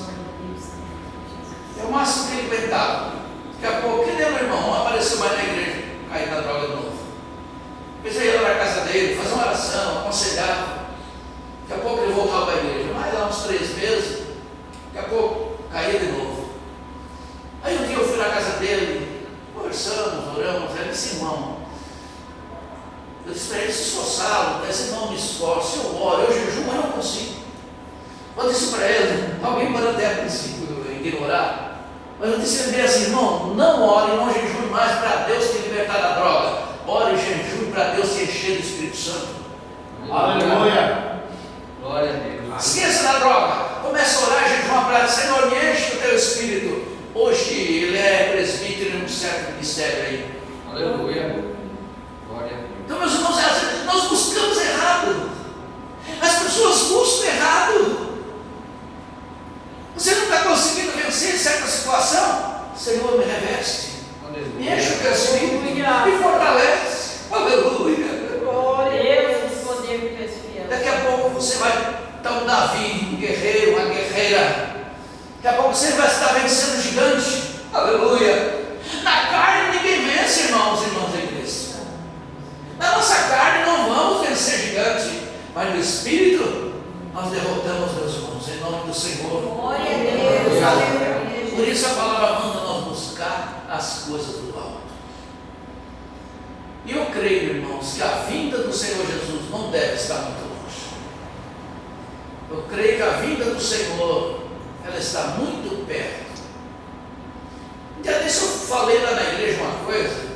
É o máximo que ele aguentava. Daqui a pouco, que deu, meu irmão? Não apareceu mais na igreja, caiu na droga de novo. Depois eu ia lá na casa dele, fazer uma oração, aconselhava. Daqui a pouco ele voltava para a igreja. Mais lá uns 3 meses, daqui a pouco caía de novo. Aí um dia eu fui na casa dele, conversamos, oramos. Ele disse: irmão, eu disse para ele se esforçá-lo, esse irmão me esforço, eu oro, eu jejuo, mas não consigo. Eu disse para ele, alguém pode até a princípio ignorar, mas eu disse bem assim: irmão, não ore, não jejue mais para Deus te libertar da droga. Ore e jejue para Deus te encher do Espírito Santo. Aleluia. Glória a Deus. Esqueça da droga. Começa a orar e jejuar para Deus. Senhor, me enche do teu Espírito. Hoje ele é presbítero em um certo ministério aí. Aleluia. Glória a Deus. Então, meus irmãos, nós buscamos errado. As pessoas buscam errado. Você não está conseguindo vencer certa situação? Senhor, me reveste. Me enche o teu Espírito, me fortalece. Aleluia. Glória a Deus, Deus. o poder que tu és fiel. Daqui a pouco você vai estar um Davi, um guerreiro, uma guerreira. Daqui a pouco você vai estar vencendo o gigante. Aleluia. Na carne ninguém vence, irmãos e irmãs em Cristo. Na nossa carne não vamos vencer gigante, mas no Espírito nós derrotamos, meus irmãos, em nome do Senhor. Glória a Deus. Aleluia. Por isso a palavra manda nós buscar as coisas do alto. E eu creio, irmãos, que a vinda do Senhor Jesus não deve estar muito longe. Eu creio que a vinda do Senhor, ela está muito perto. Um dia desse eu falei lá na igreja uma coisa.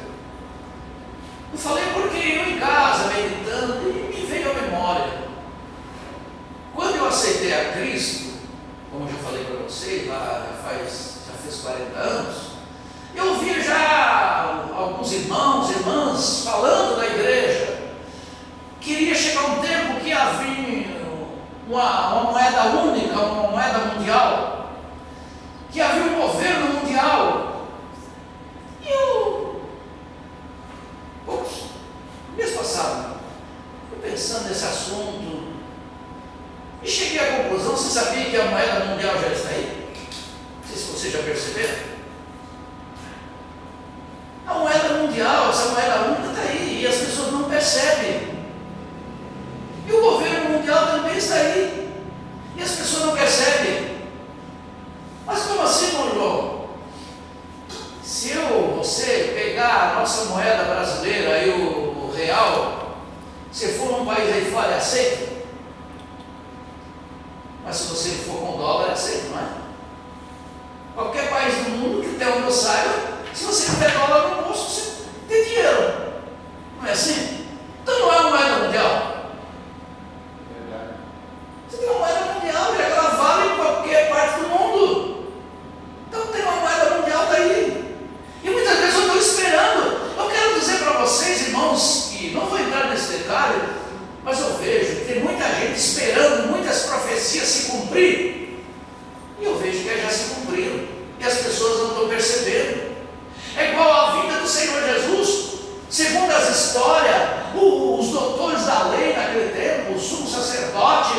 Eu falei porque eu em casa, meditando, e me veio à memória. Quando eu aceitei a Cristo, como eu já falei para vocês, lá já fez 40 anos, eu ouvia já alguns irmãos e irmãs falando na igreja que iria chegar um tempo que havia uma moeda única, uma moeda mundial, que havia um governo mundial. E eu, mês passado, fui pensando nesse assunto e cheguei à conclusão: você sabia que a moeda mundial já está aí? Não sei se vocês já perceberam. A moeda mundial, essa moeda única está aí e as pessoas não percebem. E o governo mundial também está aí e as pessoas não percebem. Mas como assim, irmão João? Se você pegar a nossa moeda brasileira e o real, se for num país aí fora, é aceito? Mas se você for com dólar, é aceito, não é? Qualquer país do mundo que até onde eu saiba, se você tiver dólar no bolso, você tem dinheiro. Não é assim? Então não é uma moeda mundial. Você tem uma moeda mundial, ela vale em qualquer parte do mundo. esperando muitas profecias se cumprir, e eu vejo que já se cumpriram, e as pessoas não estão percebendo. É igual à vida do Senhor Jesus. Segundo as histórias, os doutores da lei naquele tempo, o sumo sacerdote,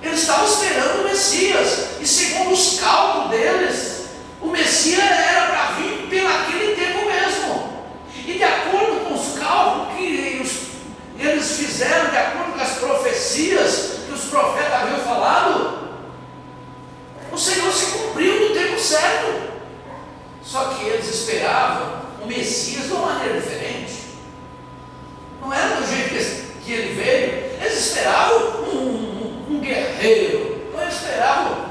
eles estavam esperando o Messias, e segundo os cálculos deles, o Messias era para vir pelaquele tempo mesmo, e de acordo com os cálculos que eles fizeram, de acordo com as profecias que os profetas haviam falado, o Senhor se cumpriu no tempo certo. Só que eles esperavam o Messias de uma maneira diferente. Não era do jeito que ele veio. Eles esperavam um guerreiro. Eles esperavam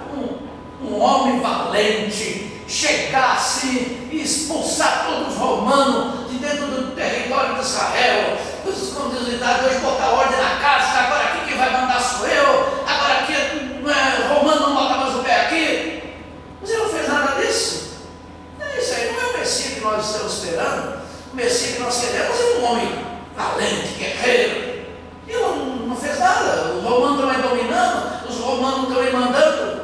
um homem valente, chegasse e expulsar todos os romanos de dentro do território de Israel. Os condicionados hoje botar ordem na casa. Agora aqui quem vai mandar sou eu. Agora aqui romano não bota mais o pé aqui. Mas ele não fez nada disso. Isso aí não é o Messias que nós estamos esperando. O Messias que nós queremos é um homem valente, guerreiro. Ele não fez nada. Os romanos estão aí dominando, os romanos estão aí mandando.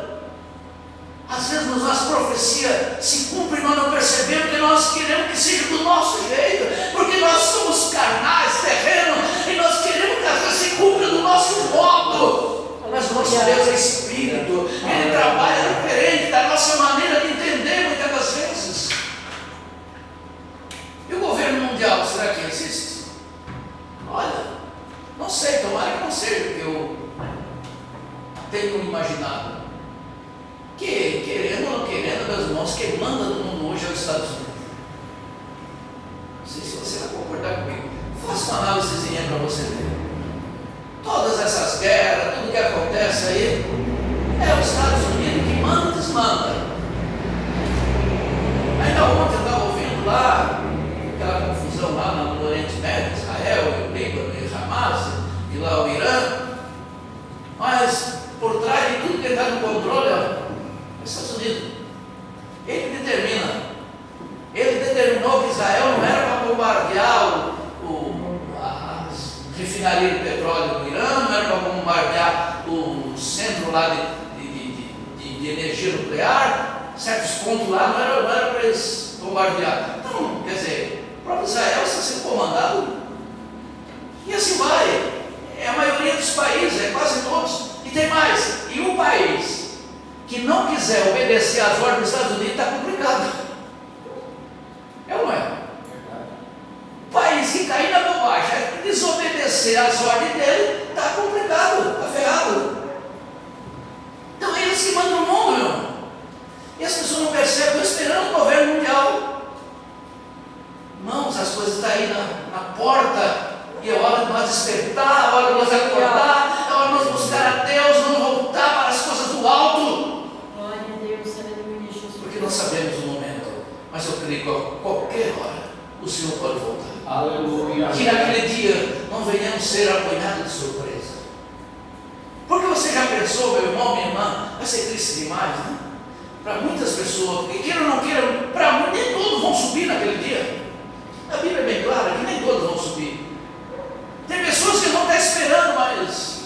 Às vezes nossas profecias se cumprem e nós não percebemos, porque nós queremos que seja do nosso jeito, porque nós somos carnais, terrenos, e nós queremos que as coisas se cumpram do nosso modo. Mas o nosso Deus é Espírito, Ele trabalha diferente da nossa maneira de entender muitas das vezes. E o governo mundial, será que existe? Olha, não sei, tomara que não seja, porque eu tenho imaginado que, querendo ou não querendo, meus irmãos, quem manda no mundo hoje é os Estados Unidos. Não sei se você vai concordar comigo. Faça uma análisezinha para você ver. Todas essas guerras, tudo que acontece aí, é os Estados Unidos que manda e desmanda. Ainda ontem eu estava ouvindo lá, aquela confusão lá no Oriente Médio, Israel, o Líbano e Hamas, e lá o Irã. Mas por trás de tudo que está no controle, é os Estados Unidos. Ele determinou que Israel não era para bombardear as refinarias de petróleo do Irã, não era para bombardear o centro lá de energia nuclear, certos pontos lá não era para eles bombardear. Então, quer dizer, o próprio Israel está sendo comandado. E assim vai. É a maioria dos países, é quase todos. E tem mais. E um país que não quiser obedecer às ordens dos Estados Unidos está complicado. É ou não é? O país que cair na bobagem, desobedecer às ordens dele, está complicado, está ferrado. Então eles que mandam no mundo, meu irmão. E as pessoas não percebem, estão esperando o governo mundial. Irmãos, as coisas estão aí na porta. E é hora de nós despertar, é hora de nós acordar, é hora de nós buscar a Deus, não voltar para as coisas do alto. Glória a Deus, aleluia, Jesus. Porque nós sabemos o momento, mas eu creio que a qualquer hora o Senhor pode voltar. Aleluia. Que naquele dia não venhamos ser apanhados de surpresa. Porque você já pensou, meu irmão, minha irmã, vai ser triste demais, né? Para muitas pessoas, porque queiram ou não queiram, nem todos vão subir naquele dia. A Bíblia é bem clara que nem todos vão subir. Tem pessoas que vão estar esperando, mas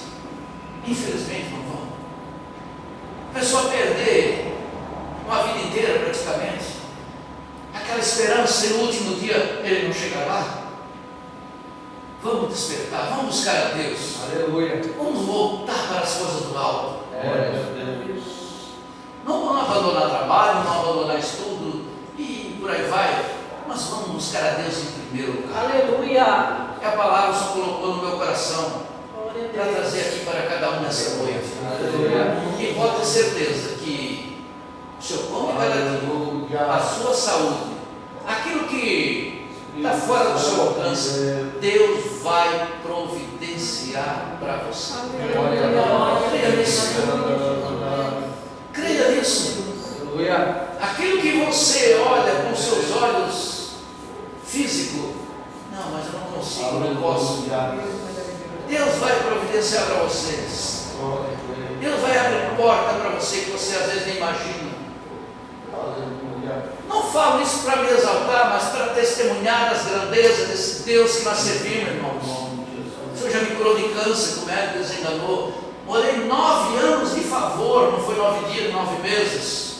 infelizmente não vão. A pessoa perder uma vida inteira praticamente, aquela esperança de no último dia ele não chegar lá. Vamos despertar, vamos buscar a Deus. Aleluia. Vamos voltar para as coisas do alto. Não vamos abandonar trabalho, não abandonar estudo e por aí vai. Mas vamos buscar a Deus em primeiro lugar. Aleluia. E a palavra só colocou no meu coração Glória a para Deus. trazer aqui para cada um nessa noite. Aleluia. E pode ter certeza que o seu pão de cada dia, a sua saúde, aquilo que está fora do seu alcance, Deus vai providenciar para você. Creia nisso. Creia nisso. Aleluia. Aquilo que você olha com seus olhos físicos, não, mas eu não consigo, não posso. Deus vai providenciar para vocês. Deus vai abrir porta para você que você às vezes nem imagina. Não falo isso para me exaltar, mas para testemunhar as grandezas desse Deus que nós servimos, irmãos. O Senhor já me curou de câncer, que o médico desenganou. Morei 9 anos de favor, não foi 9 dias, 9 meses.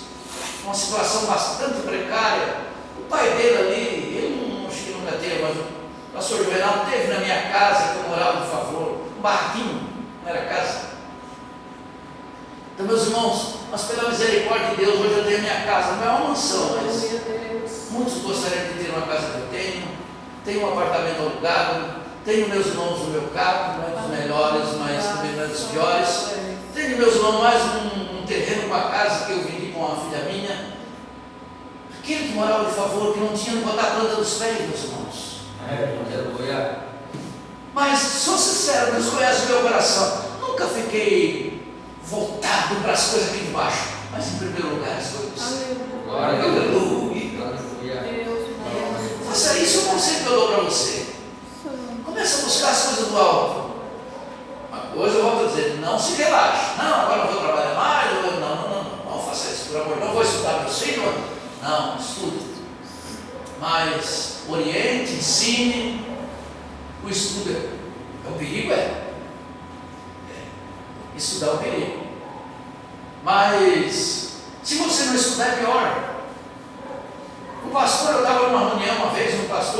Uma situação bastante precária. O pai dele ali, ele não, acho que nunca teve, mas o pastor Juvenal teve na minha casa, que eu morava de favor, um barraquinho, não era casa. Então, meus irmãos, mas pela misericórdia de Deus, hoje eu tenho a minha casa, não é uma mansão, mas Meu Deus. muitos gostariam de ter uma casa que eu tenho um apartamento alugado, tenho meus irmãos no meu carro, não é dos melhores, mas também não é dos piores. Tenho meus irmãos mais um terreno com a casa que eu vendi com uma filha minha. Aquele que morava de favor, que não tinha de botar a planta dos pés, meus irmãos. Aleluia. Mas, sou sincero, Deus conhece o meu coração. Nunca fiquei voltado para as coisas aqui de baixo, mas em primeiro lugar as coisas. Glória a Deus. Aleluia. Aleluia. Faça isso, o conselho que eu dou para você. Começa a buscar as coisas do alto. Uma coisa eu volto a dizer, não se relaxe. Não, agora eu vou trabalhar mais. Não faça isso, por amor. Não vou estudar meus filhos. Não, estude. Mas oriente, ensine. O estudo é um perigo, estudar é um perigo. Mas se você não estudar é pior. O pastor, eu estava numa reunião uma vez,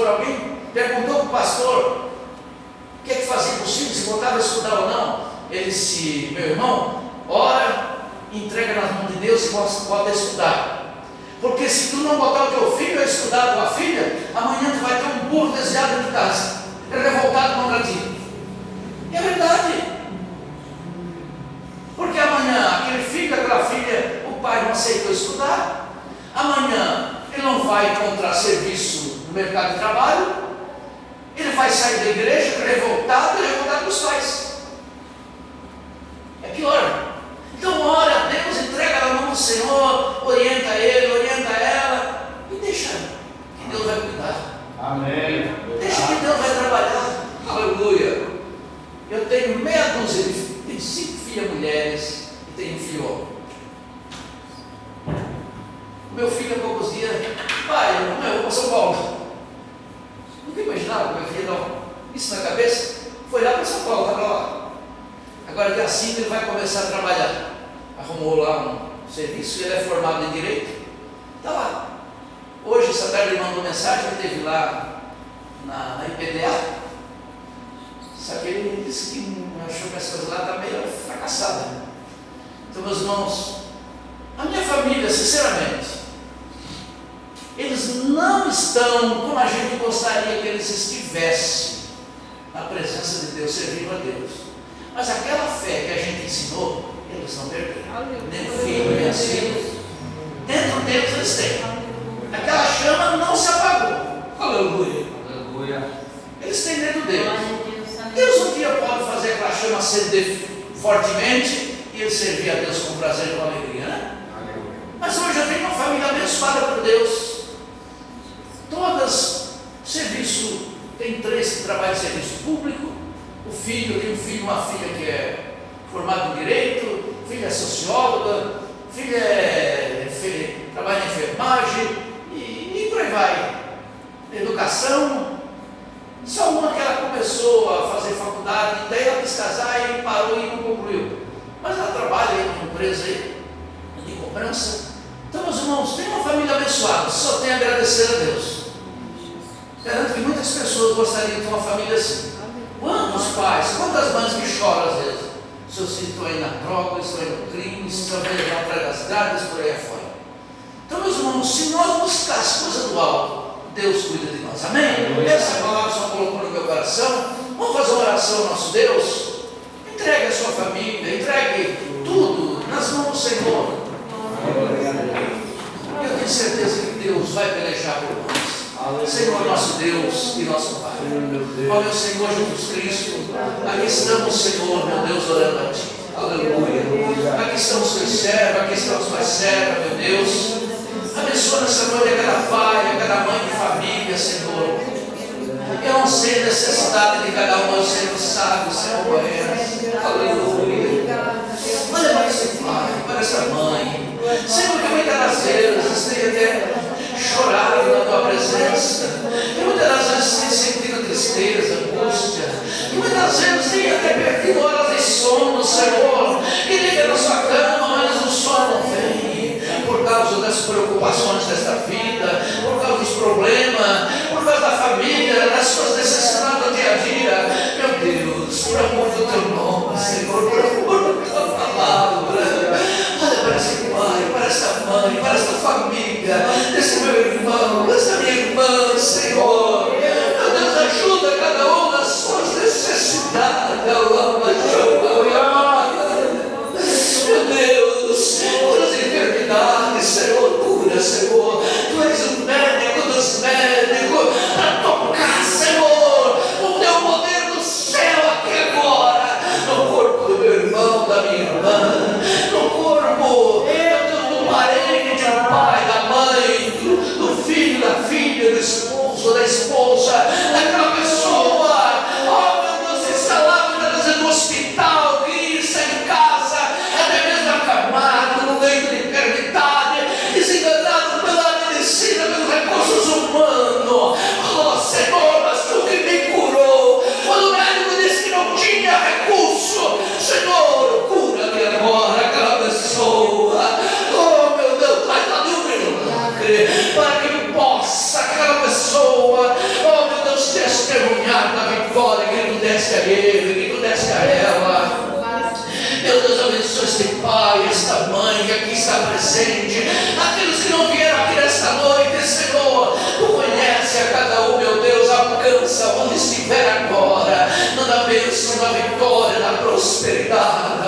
alguém perguntou para o pastor o que é que fazia com os filhos, se voltava a estudar ou não. Ele disse, meu irmão, ora, entrega nas mãos de Deus e volta a estudar. Porque se tu não botar o teu filho a estudar, a tua filha, amanhã tu vai ter um burro desviado dentro de casa, revoltado contra ti. E é verdade. Porque amanhã aquele filho, aquela filha, o pai não aceitou estudar, amanhã ele não vai encontrar serviço no mercado de trabalho, ele vai sair da igreja revoltado com os pais. É pior. Então ora a Deus, entrega na mão do Senhor, orienta ele, orienta ela, e deixa que Deus vai cuidar. Amém. Deixa que Deus vai trabalhar. Aleluia. Eu tenho meia dúzia de filhos, tenho 5 filhas mulheres e tenho um filho homem. Meu filho há poucos dias, pai, eu vou para São Paulo. Nunca imaginava que meu filho não. Isso na cabeça, foi lá para São Paulo, estava lá. Agora dia 5 ele vai começar a trabalhar. Arrumou lá um serviço, ele é formado em Direito. Está lá. Hoje, essa tarde ele mandou mensagem, ele esteve lá na IPDA. Só que ele disse que achou que as coisas lá estavam meio fracassadas. Então, meus irmãos, a minha família, sinceramente, eles não estão como a gente gostaria que eles estivessem na presença de Deus, servindo a Deus. Mas aquela fé que a gente ensinou, eles não perderam. Nem o filho, nem as filhas. Dentro deles eles têm. Aquela chama não se apagou. Aleluia. Aleluia. Eles têm dentro deles. Deus um dia pode fazer aquela chama acender fortemente e ele servir a Deus com prazer e com alegria, né? Mas hoje eu tenho uma família abençoada por Deus. Todas, serviço, tem 3 que trabalham em serviço público. O filho, eu tenho um filho, uma filha que é formada em Direito, filha é socióloga, filha trabalha em enfermagem e por aí vai. Educação. Só uma que ela começou a fazer faculdade, daí ela quis casar e parou e não concluiu. Mas ela trabalha em uma empresa aí, de cobrança. Então, meus irmãos, tem uma família abençoada, só tem a agradecer a Deus. Garanto que muitas pessoas gostariam de ter uma família assim. Quantos pais, quantas mães que choram às vezes? Seus filhos estão aí na droga, estão aí no crime, estão aí lá atrás das grades, por aí afora. Então, meus irmãos, se nós buscarmos as coisas do alto, Deus cuida de nós. Amém? Essa palavra só colocou no meu coração. Vamos fazer uma oração ao nosso Deus? Entregue a sua família, entregue tudo nas mãos do Senhor. Eu tenho certeza que Deus vai pelejar por nós. Senhor nosso Deus e nosso Pai. Ó meu Senhor Jesus Cristo, aqui estamos, Senhor, meu Deus, orando a Ti. Aleluia. Aqui estão os teus servos, aqui estão as tuas servas, meu Deus. Abençoa nessa noite a cada pai, a cada mãe de família, Senhor. Eu não sei a necessidade de cada um, mas o Senhor sabe, o Senhor conhece. Aleluia. Olha para esse pai, para essa mãe. Senhor, que muitas das vezes tem até chorado na tua presença. Que muitas das vezes tem sentido tristeza, angústia. Que muitas das vezes tem até sono, Senhor, que deita na sua cama, mas o sono não vem, por causa das preocupações desta vida, por causa dos problemas, por causa da família, das suas necessidades do dia a dia. Meu Deus, por amor do teu nome, Senhor, por amor da tua palavra, olha para esse pai, para esta mãe, para esta família, desse meu irmão, dessa minha irmã, Senhor. Meu Deus, ajuda cada um nas suas necessidades. Meu Deus, cura as enfermidades, Senhor, cura, Senhor. Tu és o médico dos médicos, para tocar, Senhor, o teu poder do céu aqui agora, no corpo do meu irmão, da minha irmã, no corpo, meu Deus, do parente, do pai, da mãe, do filho, da filha, do esposo, da esposa, daquela pessoa, oh meu Deus, instalado no hospital, que está em casa, até mesmo acamado, no leito de enfermidade, desenganado pela medicina, pelos recursos humanos. Oh Senhor, mas tu que me curou, quando o médico disse que não tinha recurso, Senhor, cura-me agora aquela pessoa. Oh meu Deus, faz lá um milagre, para que possa aquela pessoa, oh meu Deus, testemunhar da vitória que tu deste a ele, que tu deste a ela. Meu Deus, abençoe este pai, esta mãe que aqui está presente, aqueles que não vieram aqui nesta noite, Senhor, tu conhece a cada um, meu Deus, alcança onde estiver agora, manda a bênção da vitória, da prosperidade,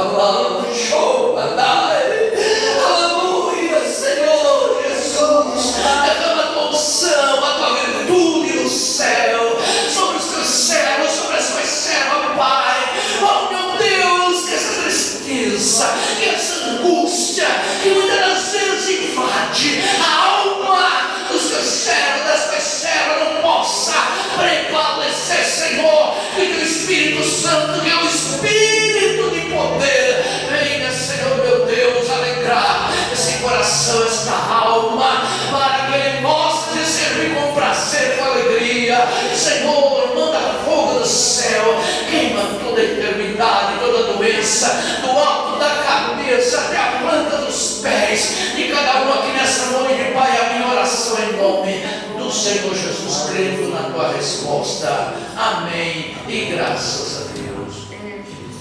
aleluia, Senhor Jesus, derrama a tua unção, a tua virtude no céu, sobre os teus servos, sobre as tuas servas, Pai. Oh meu Deus, que essa tristeza, que essa angústia, que muitas das vezes invade a alma dos teus servos, das tuas servas, não possa prevalecer, Senhor, que teu Espírito Santo, que é o Espírito de poder, venha, Senhor meu Deus, alegrar esse coração, esta alma, para que ele possa te servir com prazer, com alegria. Senhor, manda fogo do céu, queima toda enfermidade, toda doença, do alto da cabeça até a planta dos pés de cada um aqui nessa noite, Pai. A minha oração em nome do Senhor Jesus, crendo na tua resposta. Amém e graças a Deus.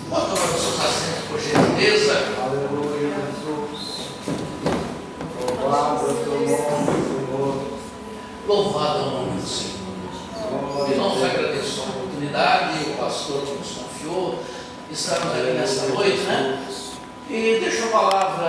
Pode tomar os seus assentos, por gentileza. Aleluia, Jesus. Louvado é o teu nome, Senhor. Louvado é o nome do Senhor. Irmãos, agradeço a oportunidade, o pastor que nos confiou, estarmos aqui nesta noite, né? E deixo a palavra